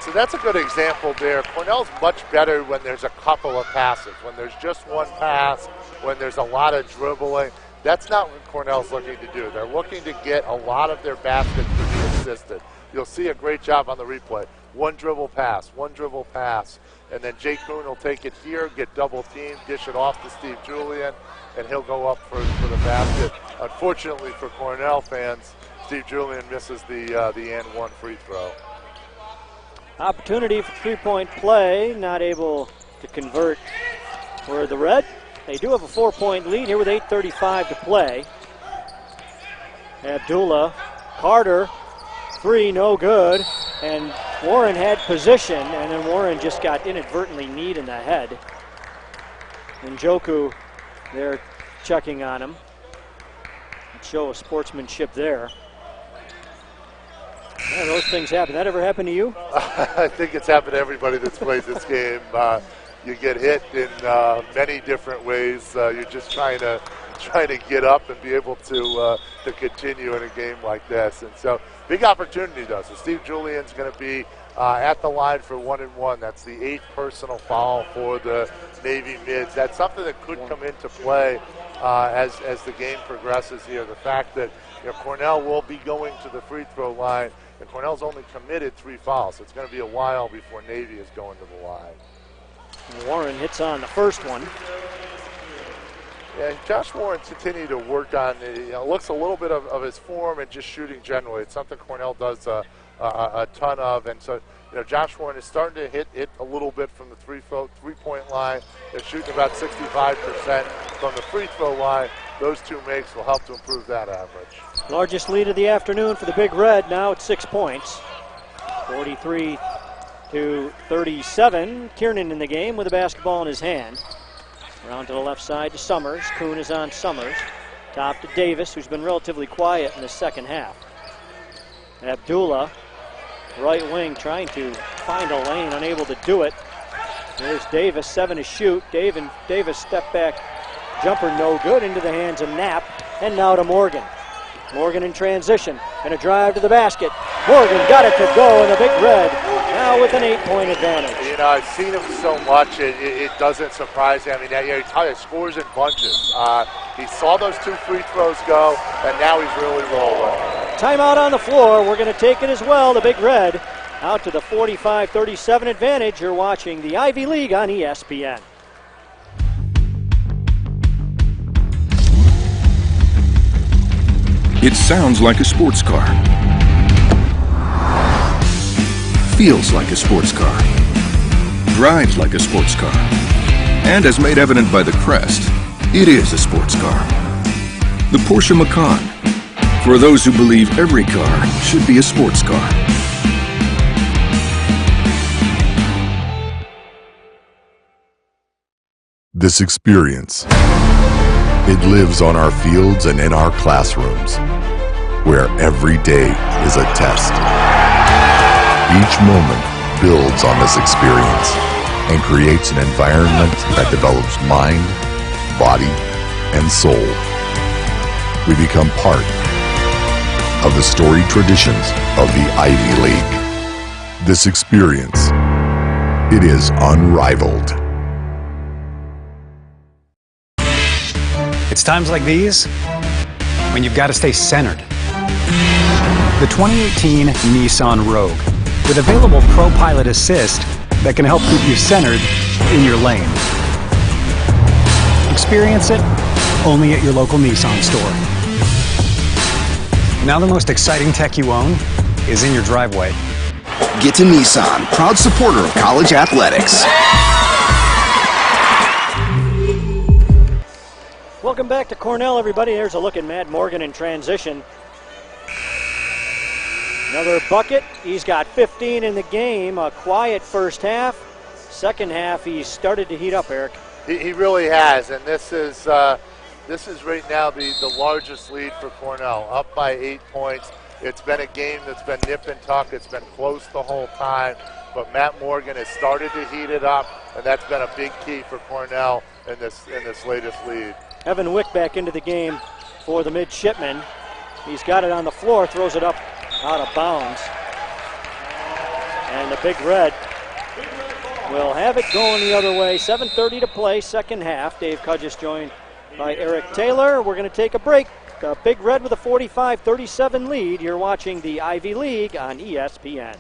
So that's a good example there. Cornell's much better when there's a couple of passes, when there's just one pass, when there's a lot of dribbling. That's not what Cornell's looking to do. They're looking to get a lot of their baskets to be assisted. You'll see a great job on the replay. One dribble pass, and then Jay Kuhn will take it here, get double teamed, dish it off to Steve Julian, and he'll go up for the basket. Unfortunately for Cornell fans, Steve Julian misses the and one free throw. Opportunity for 3-point play, not able to convert for the Red. They do have a 4-point lead here with 8:35 to play. Abdullah, Carter, 3, no good. And Warren had position, and then Warren just got inadvertently kneed in the head. And Njoku, they're checking on him. Show of sportsmanship there. Yeah, those things happen. That ever happened to you? I think it's happened to everybody that's played this game. You get hit in many different ways. You're just trying to get up and be able to continue in a game like this. And so, big opportunity though. So Steve Julian's going to be at the line for 1-and-1. That's the 8th personal foul for the Navy mids. That's something that could come into play as the game progresses here. The fact that Cornell will be going to the free throw line, and Cornell's only committed 3 fouls, so it's going to be a while before Navy is going to the line. Warren hits on the first one. Yeah, Josh Warren's continued to work on, looks a little bit of his form and just shooting generally. It's something Cornell does a ton of, and so Josh Warren is starting to hit it a little bit from the three-point line. They're shooting about 65% from the free throw line. Those two makes will help to improve that average. Largest lead of the afternoon for the Big Red, now at 6 points. 43-37. Kiernan in the game with a basketball in his hand. Around to the left side to Summers. Kuhn is on Summers. Top to Davis, who's been relatively quiet in the second half. Abdullah, right wing, trying to find a lane, unable to do it. There's Davis, 7 to shoot. Davis step back jumper, no good, into the hands of Knapp. And now to Morgan. Morgan in transition, gonna drive to the basket. Morgan got it to go, and the Big Red now with an 8-point advantage. I've seen him so much, it doesn't surprise me. I mean, he scores in bunches. He saw those 2 free throws go, and now he's really rolling. Timeout on the floor. We're gonna take it as well. The Big Red out to the 45-37 advantage. You're watching the Ivy League on ESPN. It sounds like a sports car. Feels like a sports car. Drives like a sports car. And as made evident by the crest, it is a sports car. The Porsche Macan. For those who believe every car should be a sports car. This experience, it lives on our fields and in our classrooms, where every day is a test. Each moment builds on this experience and creates an environment that develops mind, body, and soul. We become part of the storied traditions of the Ivy League. This experience, it is unrivaled. It's times like these when you've got to stay centered. The 2018 Nissan Rogue, with available Pro Pilot Assist that can help keep you centered in your lane. Experience it only at your local Nissan store. Now the most exciting tech you own is in your driveway. Get to Nissan, proud supporter of college athletics. Welcome back to Cornell, everybody. There's a look at Matt Morgan in transition. Another bucket. He's got 15 in the game. A quiet first half. Second half, he's started to heat up, Eric. He really has, and this is right now the largest lead for Cornell, up by 8 points. It's been a game that's been nip and tuck. It's been close the whole time, but Matt Morgan has started to heat it up, and that's been a big key for Cornell in this latest lead. Evan Wick back into the game for the midshipman. He's got it on the floor, throws it up out of bounds. And the Big Red will have it going the other way. 7:30 to play, second half. Dave Cudges joined by Eric Taylor. We're going to take a break. The Big Red with a 45-37 lead. You're watching the Ivy League on ESPN.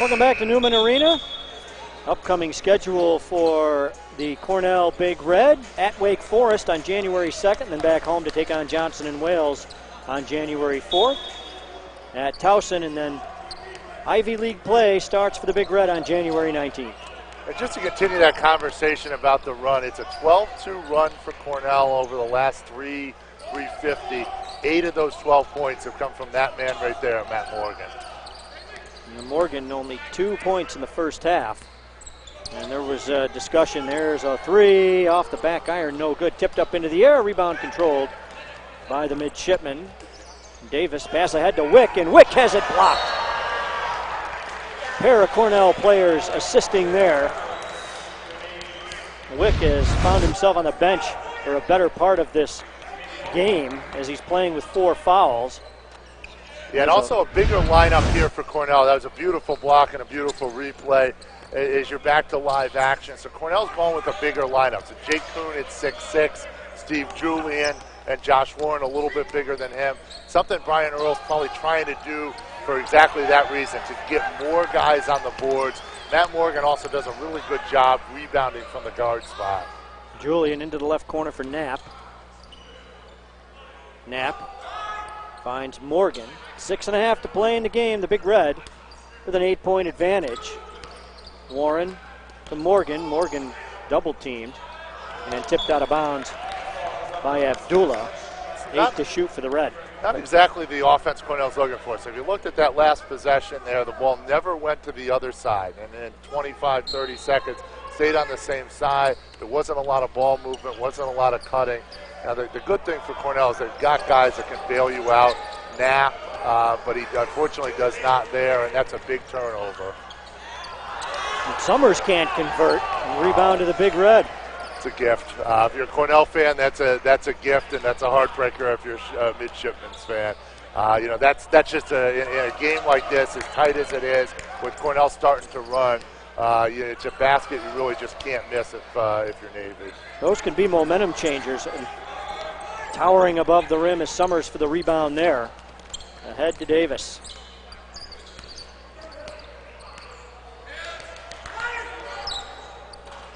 Welcome back to Newman Arena. Upcoming schedule for the Cornell Big Red at Wake Forest on January 2nd, then back home to take on Johnson and Wales on January 4th. At Towson, and then Ivy League play starts for the Big Red on January 19th. And just to continue that conversation about the run, it's a 12-2 run for Cornell over the last 350. 8 of those 12 points have come from that man right there, Matt Morgan. And Morgan only 2 points in the first half. And there was a discussion. There's a three off the back iron, no good. Tipped up into the air, rebound controlled by the midshipman. Davis pass ahead to Wick, and Wick has it blocked. Pair of Cornell players assisting there. Wick has found himself on the bench for a better part of this game as he's playing with 4 fouls. Yeah, and also a bigger lineup here for Cornell. That was a beautiful block and a beautiful replay as you're back to live action. So Cornell's going with a bigger lineup. So Jake Kuhn at 6'6", Steve Julian, and Josh Warren a little bit bigger than him. Something Brian Earl's probably trying to do for exactly that reason, to get more guys on the boards. Matt Morgan also does a really good job rebounding from the guard spot. Julian into the left corner for Knapp. Knapp finds Morgan. 6.5 to play in the game, the Big Red with an 8-point advantage. Warren to Morgan. Morgan double teamed and tipped out of bounds by Abdullah. 8 to shoot for the Red. Not exactly the offense Cornell's looking for. So if you looked at that last possession there, the ball never went to the other side. And in 25, 30 seconds, stayed on the same side. There wasn't a lot of ball movement, wasn't a lot of cutting. Now the good thing for Cornell is they've got guys that can bail you out. Knapp, but he unfortunately does not there, and that's a big turnover. And Summers can't convert. And rebound to the Big Red. It's a gift. If you're a Cornell fan, that's a gift, and that's a heartbreaker if you're a Midshipmen's fan. That's just in a game like this, as tight as it is, with Cornell starting to run, it's a basket you really just can't miss if you're Navy. Those can be momentum changers. And towering above the rim is Summers for the rebound there. Ahead to Davis.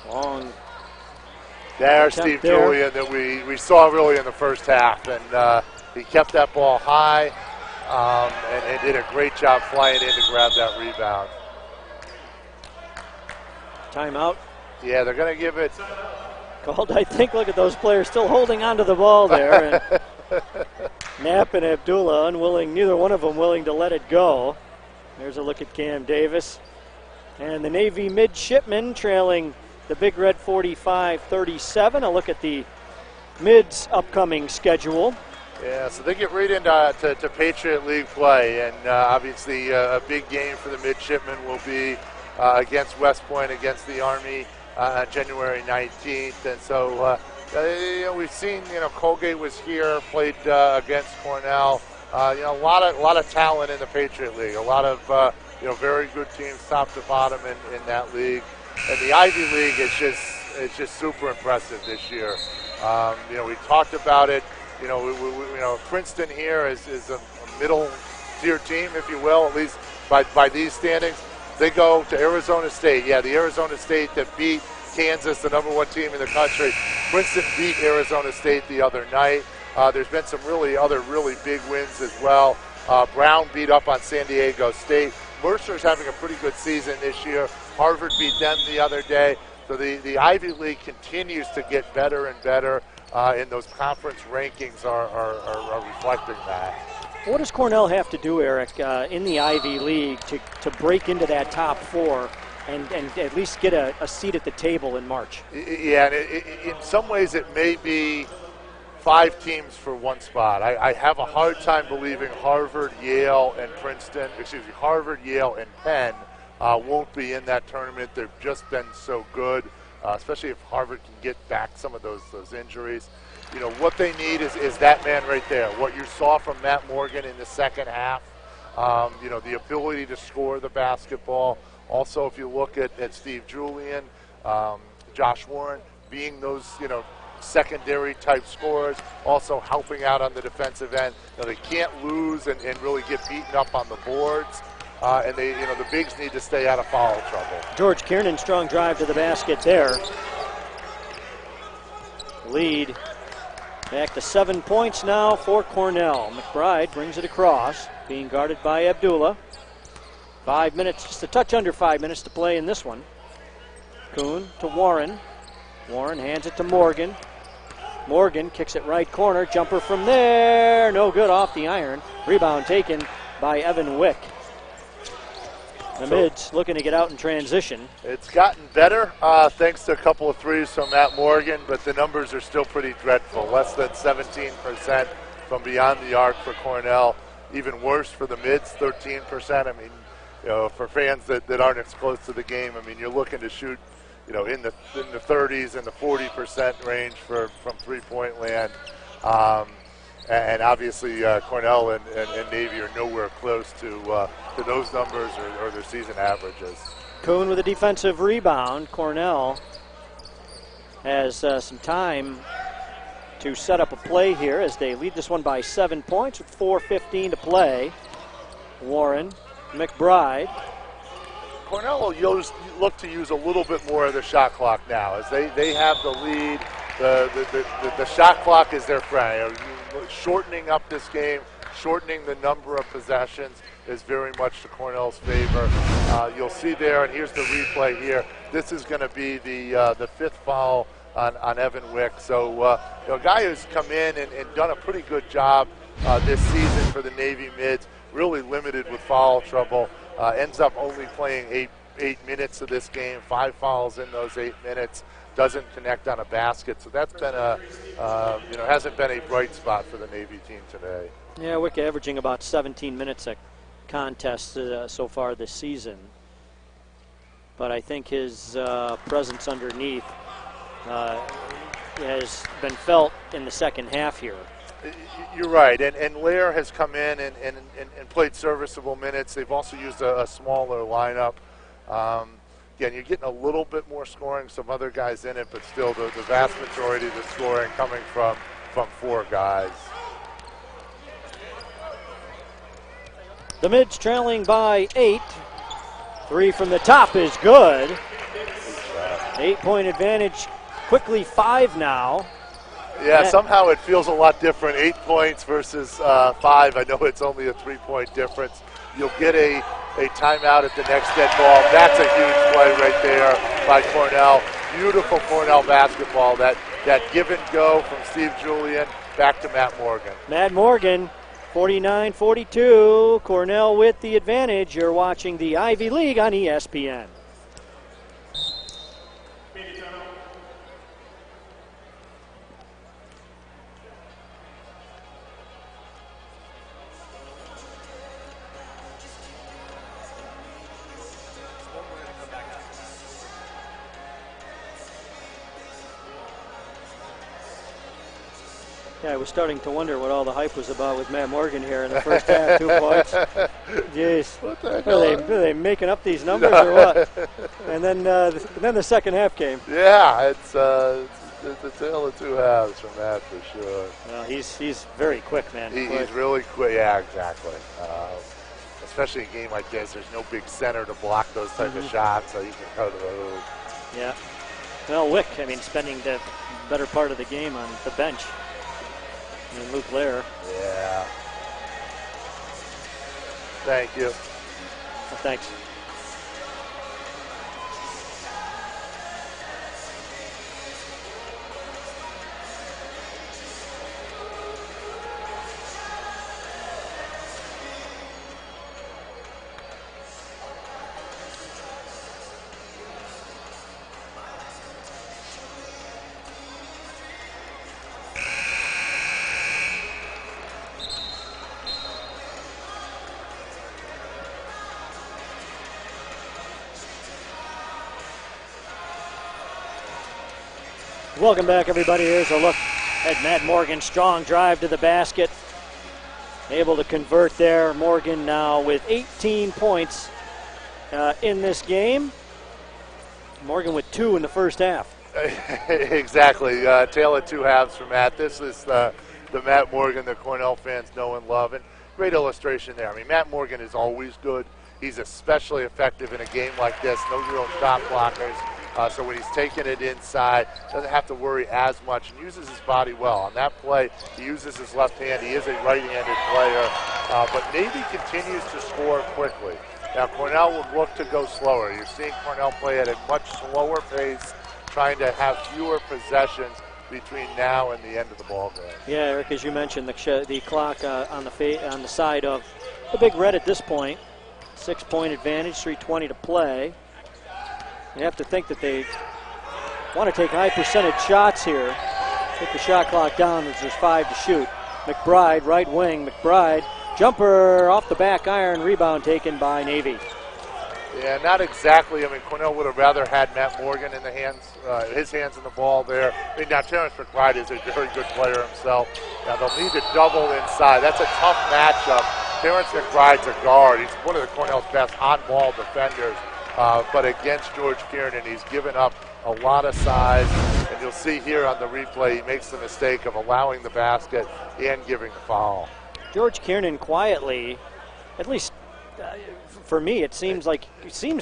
Long. There's Steve Julian that we saw really in the first half, and he kept that ball high and did a great job flying in to grab that rebound. Timeout. Yeah, they're going to give it. Called, I think. Look at those players still holding onto the ball there. And Knapp and Abdullah unwilling, neither one of them willing to let it go. There's a look at Cam Davis. And the Navy midshipmen trailing the Big Red 45-37. A look at the Mids' upcoming schedule. Yeah, so they get right into to Patriot League play, and obviously a big game for the midshipmen will be against West Point, against the Army on January 19th. And so we've seen, Colgate was here, played against Cornell. A lot of talent in the Patriot League. A lot of very good teams, top to bottom in that league. And the Ivy League is just super impressive this year. We talked about it. Princeton here is a middle tier team, if you will, at least by these standings. They go to Arizona State. Yeah, the Arizona State that beat Kansas, the #1 team in the country. Princeton beat Arizona State the other night. There's been some other really big wins as well. Brown beat up on San Diego State. Mercer's having a pretty good season this year. Harvard beat them the other day. So the Ivy League continues to get better and better, and those conference rankings are reflecting that. What does Cornell have to do, Eric, in the Ivy League to break into that top 4 and at least get a seat at the table in March? Yeah, and in some ways it may be 5 teams for one spot. I have a hard time believing Harvard, Yale, and Harvard, Yale, and Penn won't be in that tournament. They've just been so good, especially if Harvard can get back some of those injuries. What they need is that man right there. What you saw from Matt Morgan in the second half, the ability to score the basketball. Also, if you look at Steve Julian, Josh Warren, being those, secondary type scorers, also helping out on the defensive end. They can't lose and really get beaten up on the boards. and the bigs need to stay out of foul trouble. George Kiernan, strong drive to the basket there. Lead back to 7 points now for Cornell. McBride brings it across, being guarded by Abdullah. 5 minutes, just a touch under 5 minutes to play in this one. Kuhn to Warren. Warren hands it to Morgan. Morgan kicks it right corner. Jumper from there. No good, off the iron. Rebound taken by Evan Wick. The mids looking to get out in transition. It's gotten better thanks to a couple of threes from Matt Morgan, but the numbers are still pretty dreadful. Less than 17% from beyond the arc for Cornell. Even worse for the mids, 13%. I mean, for fans that aren't as close to the game, I mean, you're looking to shoot, in the 30s and the 40% range from three-point land. And obviously Cornell and Navy are nowhere close to those numbers or their season averages. Kuhn with a defensive rebound. Cornell has some time to set up a play here as they lead this one by 7 points with 4:15 to play. Warren, McBride. Cornell will look to use a little bit more of the shot clock now as they have the lead. The shot clock is their friend. Shortening up this game, shortening the number of possessions is very much to Cornell's favor. You'll see there, and here's the replay here. This is going to be the fifth foul on Evan Wick. So a guy who's come in and done a pretty good job this season for the Navy mids, really limited with foul trouble, ends up only playing eight minutes of this game, 5 fouls in those 8 minutes. Doesn't connect on a basket, so that's been hasn't been a bright spot for the Navy team today. Yeah, Wick averaging about 17 minutes a contest so far this season. But I think his presence underneath has been felt in the second half here. You're right, and Lair has come in and played serviceable minutes. They've also used a smaller lineup. Again, you're getting a little bit more scoring, some other guys in it, but still the vast majority of the scoring coming from 4 guys. The mids trailing by 8. 3 from the top is good. 8-point advantage, quickly 5 now. Yeah, somehow it feels a lot different. 8 points versus 5. I know it's only a 3-point difference. You'll get a timeout at the next dead ball. That's a huge play right there by Cornell. Beautiful Cornell basketball. That give and go from Steve Julian back to Matt Morgan. Matt Morgan, 49-42. Cornell with the advantage. You're watching the Ivy League on ESPN. Yeah, I was starting to wonder what all the hype was about with Matt Morgan here in the first half. 2 points. Jeez, what the heck are they making up these numbers or what? And then the second half came. Yeah, it's a tale of 2 halves from that for sure. Well, he's very quick, man. He's really quick. Yeah, exactly. Especially in a game like this, there's no big center to block those type of shots, so you can go to the hoop. Yeah. Well, Wick, I mean, spending the better part of the game on the bench. And Luke Lair. Yeah. Thank you. Well, thanks. Welcome back, everybody. Here's a look at Matt Morgan. Strong drive to the basket. Able to convert there. Morgan now with 18 points in this game. Morgan with 2 in the first half. Exactly. Tale of 2 halves for Matt. This is the Matt Morgan that Cornell fans know and love. And great illustration there. I mean, Matt Morgan is always good. He's especially effective in a game like this. No real shot blockers. So when he's taking it inside, doesn't have to worry as much and uses his body well. On that play, he uses his left hand. He is a right-handed player. But Navy continues to score quickly. Now, Cornell would look to go slower. You're seeing Cornell play at a much slower pace, trying to have fewer possessions between now and the end of the ball game. Yeah, Eric, as you mentioned, the clock on the side of the Big Red at this point. 6-point advantage, 3:20 to play. You have to think that they want to take high percentage shots here. Take the shot clock down as there's 5 to shoot. McBride, right wing. McBride, jumper off the back iron, rebound taken by Navy. Yeah, not exactly. I mean, Cornell would have rather had Matt Morgan in the hands, his hands in the ball there. I mean, now Terrence McBride is a very good player himself. Now they'll need to double inside. That's a tough matchup. Terrence McBride's a guard. He's one of the Cornell's best on-ball defenders. But against George Kiernan, he's given up a lot of size. And you'll see here on the replay, he makes the mistake of allowing the basket and giving the foul. George Kiernan quietly, at least for me, it seems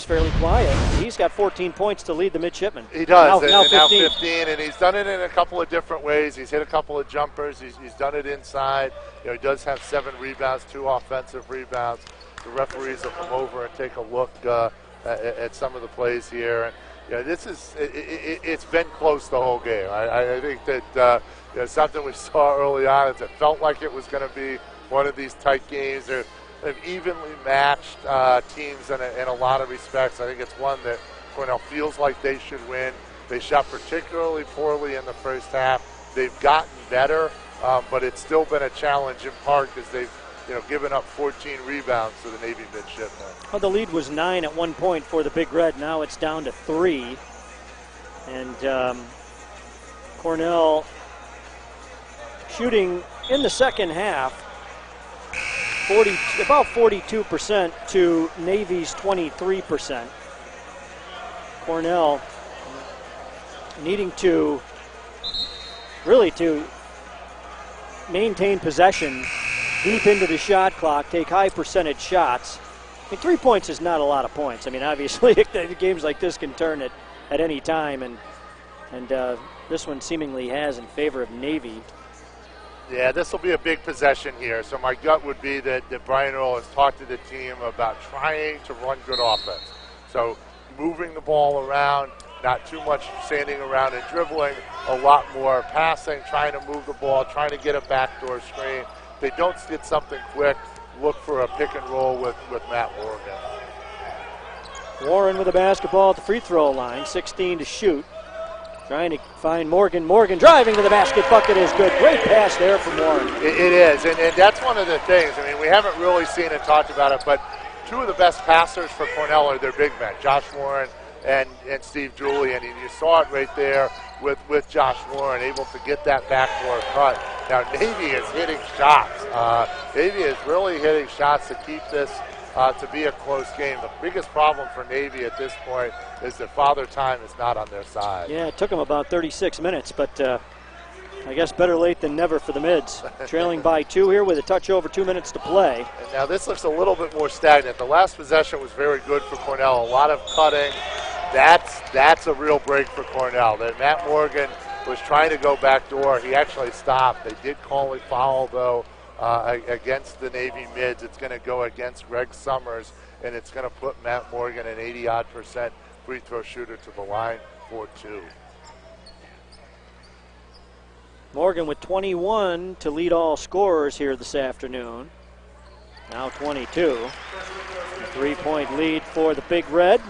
fairly quiet. He's got 14 points to lead the midshipmen. He does, now and 15. now 15, and he's done it in a couple of different ways. He's hit a couple of jumpers. He's done it inside. You know, he does have 7 rebounds, 2 offensive rebounds. The referees will come over and take a look at some of the plays here. And, you know, it's been close the whole game. I think that you know, something we saw early on is it felt like it was going to be one of these tight games. They've evenly matched teams in a lot of respects. I think it's one that Cornell feels like they should win. They shot particularly poorly in the first half. They've gotten better, but it's still been a challenge in part because they've given up 14 rebounds to the Navy midshipmen. Well, the lead was 9 at one point for the Big Red. Now it's down to 3. And Cornell shooting in the second half about 42% to Navy's 23%. Cornell needing to maintain possession deep into the shot clock, take high percentage shots. I mean, 3 points is not a lot of points. I mean, obviously, games like this can turn at any time, and this one seemingly has in favor of Navy. Yeah, this will be a big possession here. So my gut would be that Brian Earl has talked to the team about trying to run good offense. So moving the ball around, not too much standing around and dribbling, a lot more passing, trying to move the ball, trying to get a backdoor screen. If they don't get something quick, look for a pick and roll with Matt Morgan. Warren with the basketball at the free throw line, 16 to shoot. Trying to find Morgan. Morgan driving to the basket. Bucket is good. Great pass there from Warren. It is, and that's one of the things. I mean, we haven't really seen it, talked about it, but 2 of the best passers for Cornell are their big men, Josh Warren and Steve Julian. And you saw it right there with Josh Warren, able to get that backdoor cut. Now, Navy is hitting shots. Navy is really hitting shots to keep this to be a close game. The biggest problem for Navy at this point is that Father Time is not on their side. Yeah, it took them about 36 minutes, but I guess better late than never for the Mids. Trailing by 2 here with a touch over 2 minutes to play. And now this looks a little bit more stagnant. The last possession was very good for Cornell. A lot of cutting. That's a real break for Cornell. That Matt Morgan was trying to go back door. He actually stopped. They did call a foul, though, against the Navy Mids. It's going to go against Greg Summers, and it's going to put Matt Morgan, an 80-odd% free throw shooter, to the line for 2. Morgan with 21 to lead all scorers here this afternoon. Now 22. A 3-point lead for the Big Red.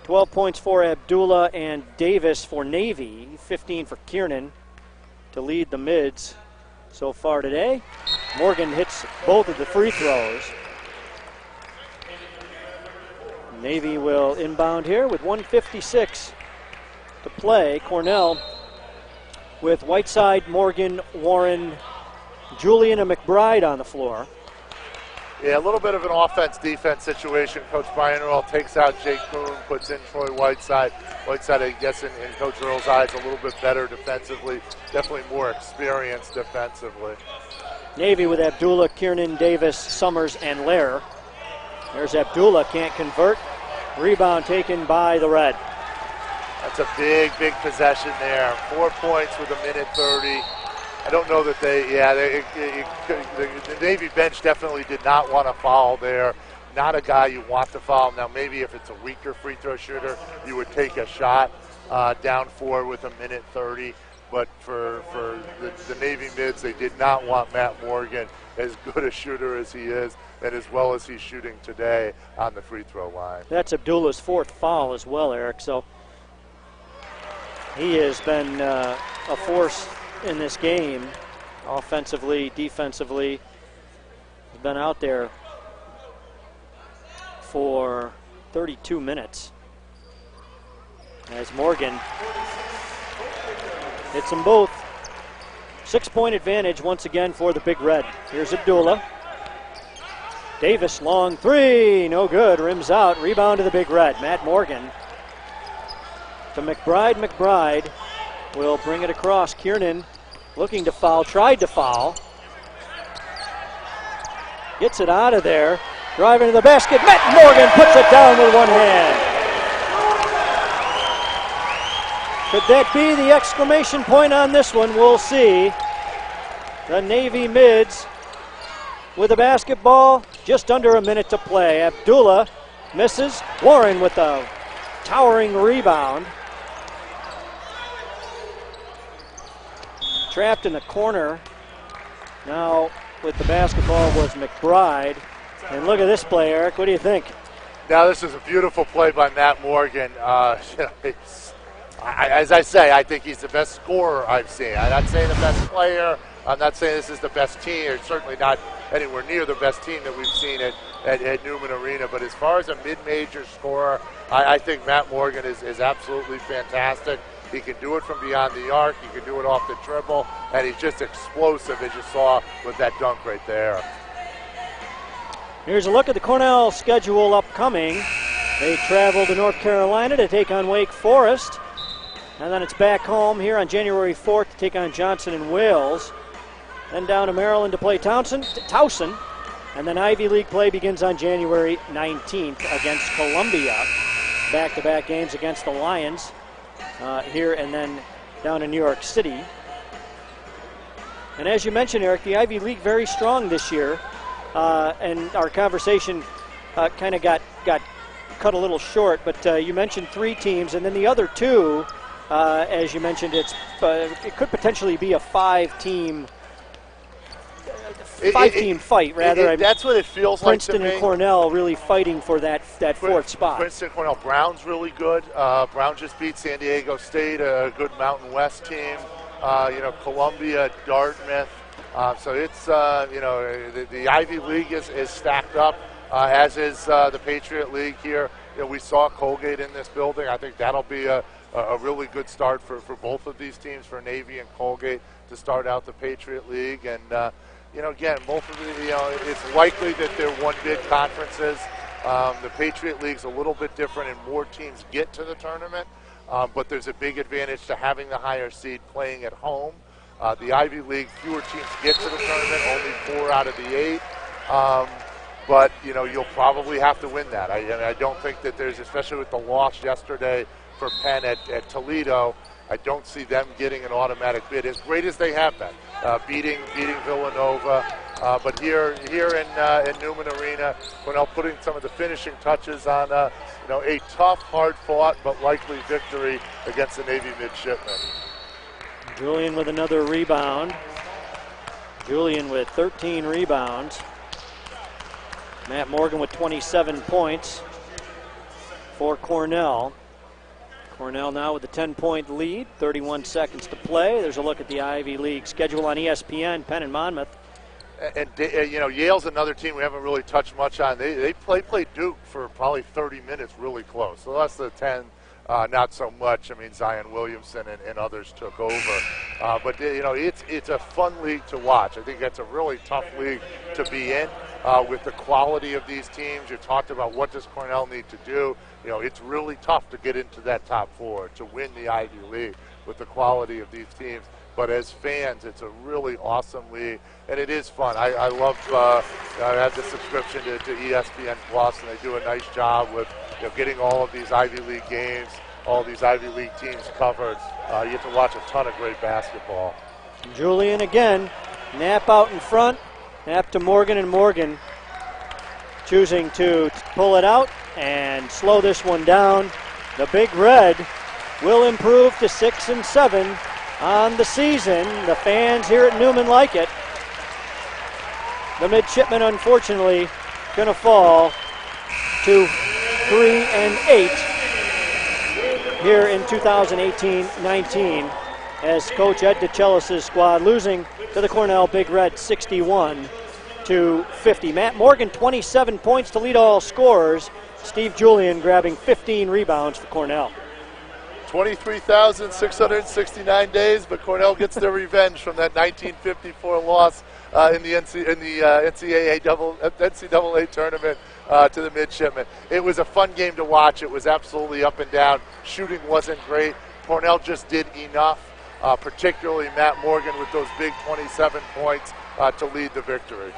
12 points for Abdullah and Davis for Navy. 15 for Kiernan to lead the Mids so far today. Morgan hits both of the free throws. Navy will inbound here with 1:56 to play. Cornell with Whiteside, Morgan, Warren, Julian, and McBride on the floor. Yeah, a little bit of an offense-defense situation. Coach Brian Earl takes out Jake Kuhn, puts in Troy Whiteside. Whiteside, I guess, in Coach Earl's eyes, a little bit better defensively. Definitely more experienced defensively. Navy with Abdullah, Kiernan, Davis, Summers, and Lair. There's Abdullah, can't convert. Rebound taken by the Red. That's a big, big possession there. 4 points with 1:30. I don't know that the Navy bench definitely did not want to foul there. Not a guy you want to foul. Now, maybe if it's a weaker free throw shooter, you would take a shot down 4 with 1:30. But for the Navy mids, they did not want Matt Morgan, as good a shooter as he is, and as well as he's shooting today, on the free throw line. That's Abdullah's 4th foul as well, Eric. So he has been a force in this game, offensively, defensively. He's been out there for 32 minutes. As Morgan hits them both. 6-point advantage once again for the Big Red. Here's Abdullah. Davis, long three, no good, rims out, rebound to the Big Red. Matt Morgan to McBride. McBride will bring it across. Kiernan looking to foul, tried to foul. Gets it out of there, driving to the basket. Matt Morgan puts it down with one hand. Could that be the exclamation point on this one? We'll see. The Navy mids with a basketball, just under a minute to play. Abdullah misses. Warren with a towering rebound. Trapped in the corner. Now with the basketball was McBride. And look at this play, Eric. What do you think? Now this is a beautiful play by Matt Morgan. As I say, I think he's the best scorer I've seen. I'm not saying the best player. I'm not saying this is the best team, or certainly not anywhere near the best team that we've seen at Newman Arena. But as far as a mid-major scorer, I think Matt Morgan is absolutely fantastic. He can do it from beyond the arc. He can do it off the dribble. And he's just explosive, as you saw with that dunk right there. Here's a look at the Cornell schedule upcoming. They travel to North Carolina to take on Wake Forest. And then it's back home here on January 4th to take on Johnson and Wales. Then down to Maryland to play Towson. And then Ivy League play begins on January 19th against Columbia. Back-to-back games against the Lions here and then down in New York City. And as you mentioned, Eric, the Ivy League very strong this year. And our conversation kind of got cut a little short, but you mentioned 3 teams, and then the other 2, as you mentioned, it could potentially be a 5-team fight, rather. That's what it feels like to me. Princeton and Cornell really fighting for that 4th spot. Princeton, Cornell. Brown's really good. Brown just beat San Diego State, a good Mountain West team. Columbia, Dartmouth. So it's, the Ivy League is stacked up, as is the Patriot League here. We saw Colgate in this building. I think that'll be a really good start for both of these teams, for Navy and Colgate, to start out the Patriot League. And, again, both of the, it's likely that they're one bid conferences. The Patriot League's a little bit different and more teams get to the tournament, but there's a big advantage to having the higher seed playing at home. The Ivy League, fewer teams get to the tournament, only 4 out of the 8. But, you'll probably have to win that. I don't think that there's, especially with the loss yesterday for Penn at Toledo, I don't see them getting an automatic bid, as great as they have been, beating Villanova. But here in Newman Arena, Cornell putting some of the finishing touches on a tough, hard-fought, but likely victory against the Navy midshipmen. Julian with another rebound. Julian with 13 rebounds. Matt Morgan with 27 points for Cornell. Cornell now with a 10-point lead, 31 seconds to play. There's a look at the Ivy League schedule on ESPN, Penn and Monmouth. And Yale's another team we haven't really touched much on. They played Duke for probably 30 minutes really close. So less than 10, not so much. I mean, Zion Williamson and others took over. But it's a fun league to watch. I think that's a really tough league to be in with the quality of these teams. You talked about what does Cornell need to do. It's really tough to get into that top 4, to win the Ivy League with the quality of these teams. but as fans, it's a really awesome league, and it is fun. I love, I have the subscription to ESPN Plus, and they do a nice job with getting all of these Ivy League games, all these Ivy League teams covered. You get to watch a ton of great basketball. Julian again, Knapp out in front, Knapp to Morgan, and Morgan choosing to pull it out and slow this one down. The Big Red will improve to 6-7 on the season. The fans here at Newman like it. The Midshipmen, unfortunately, going to fall to 3-8 here in 2018-19 as Coach Ed DeCellis' squad losing to the Cornell Big Red 61-50. Matt Morgan, 27 points to lead all scorers. Steve Julian grabbing 15 rebounds for Cornell. 23,669 days, but Cornell gets their revenge from that 1954 loss in the NCAA tournament to the Midshipmen. It was a fun game to watch. It was absolutely up and down. Shooting wasn't great. Cornell just did enough, particularly Matt Morgan with those big 27 points to lead the victory.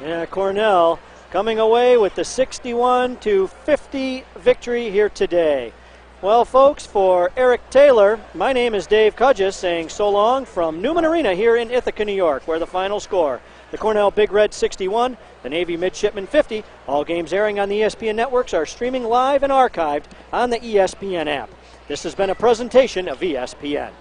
Yeah, Cornell coming away with the 61-50 victory here today. Well, folks, for Eric Taylor, my name is Dave Cudges saying so long from Newman Arena here in Ithaca, New York, where the final score, the Cornell Big Red 61, the Navy Midshipmen 50. All games airing on the ESPN networks are streaming live and archived on the ESPN app. This has been a presentation of ESPN.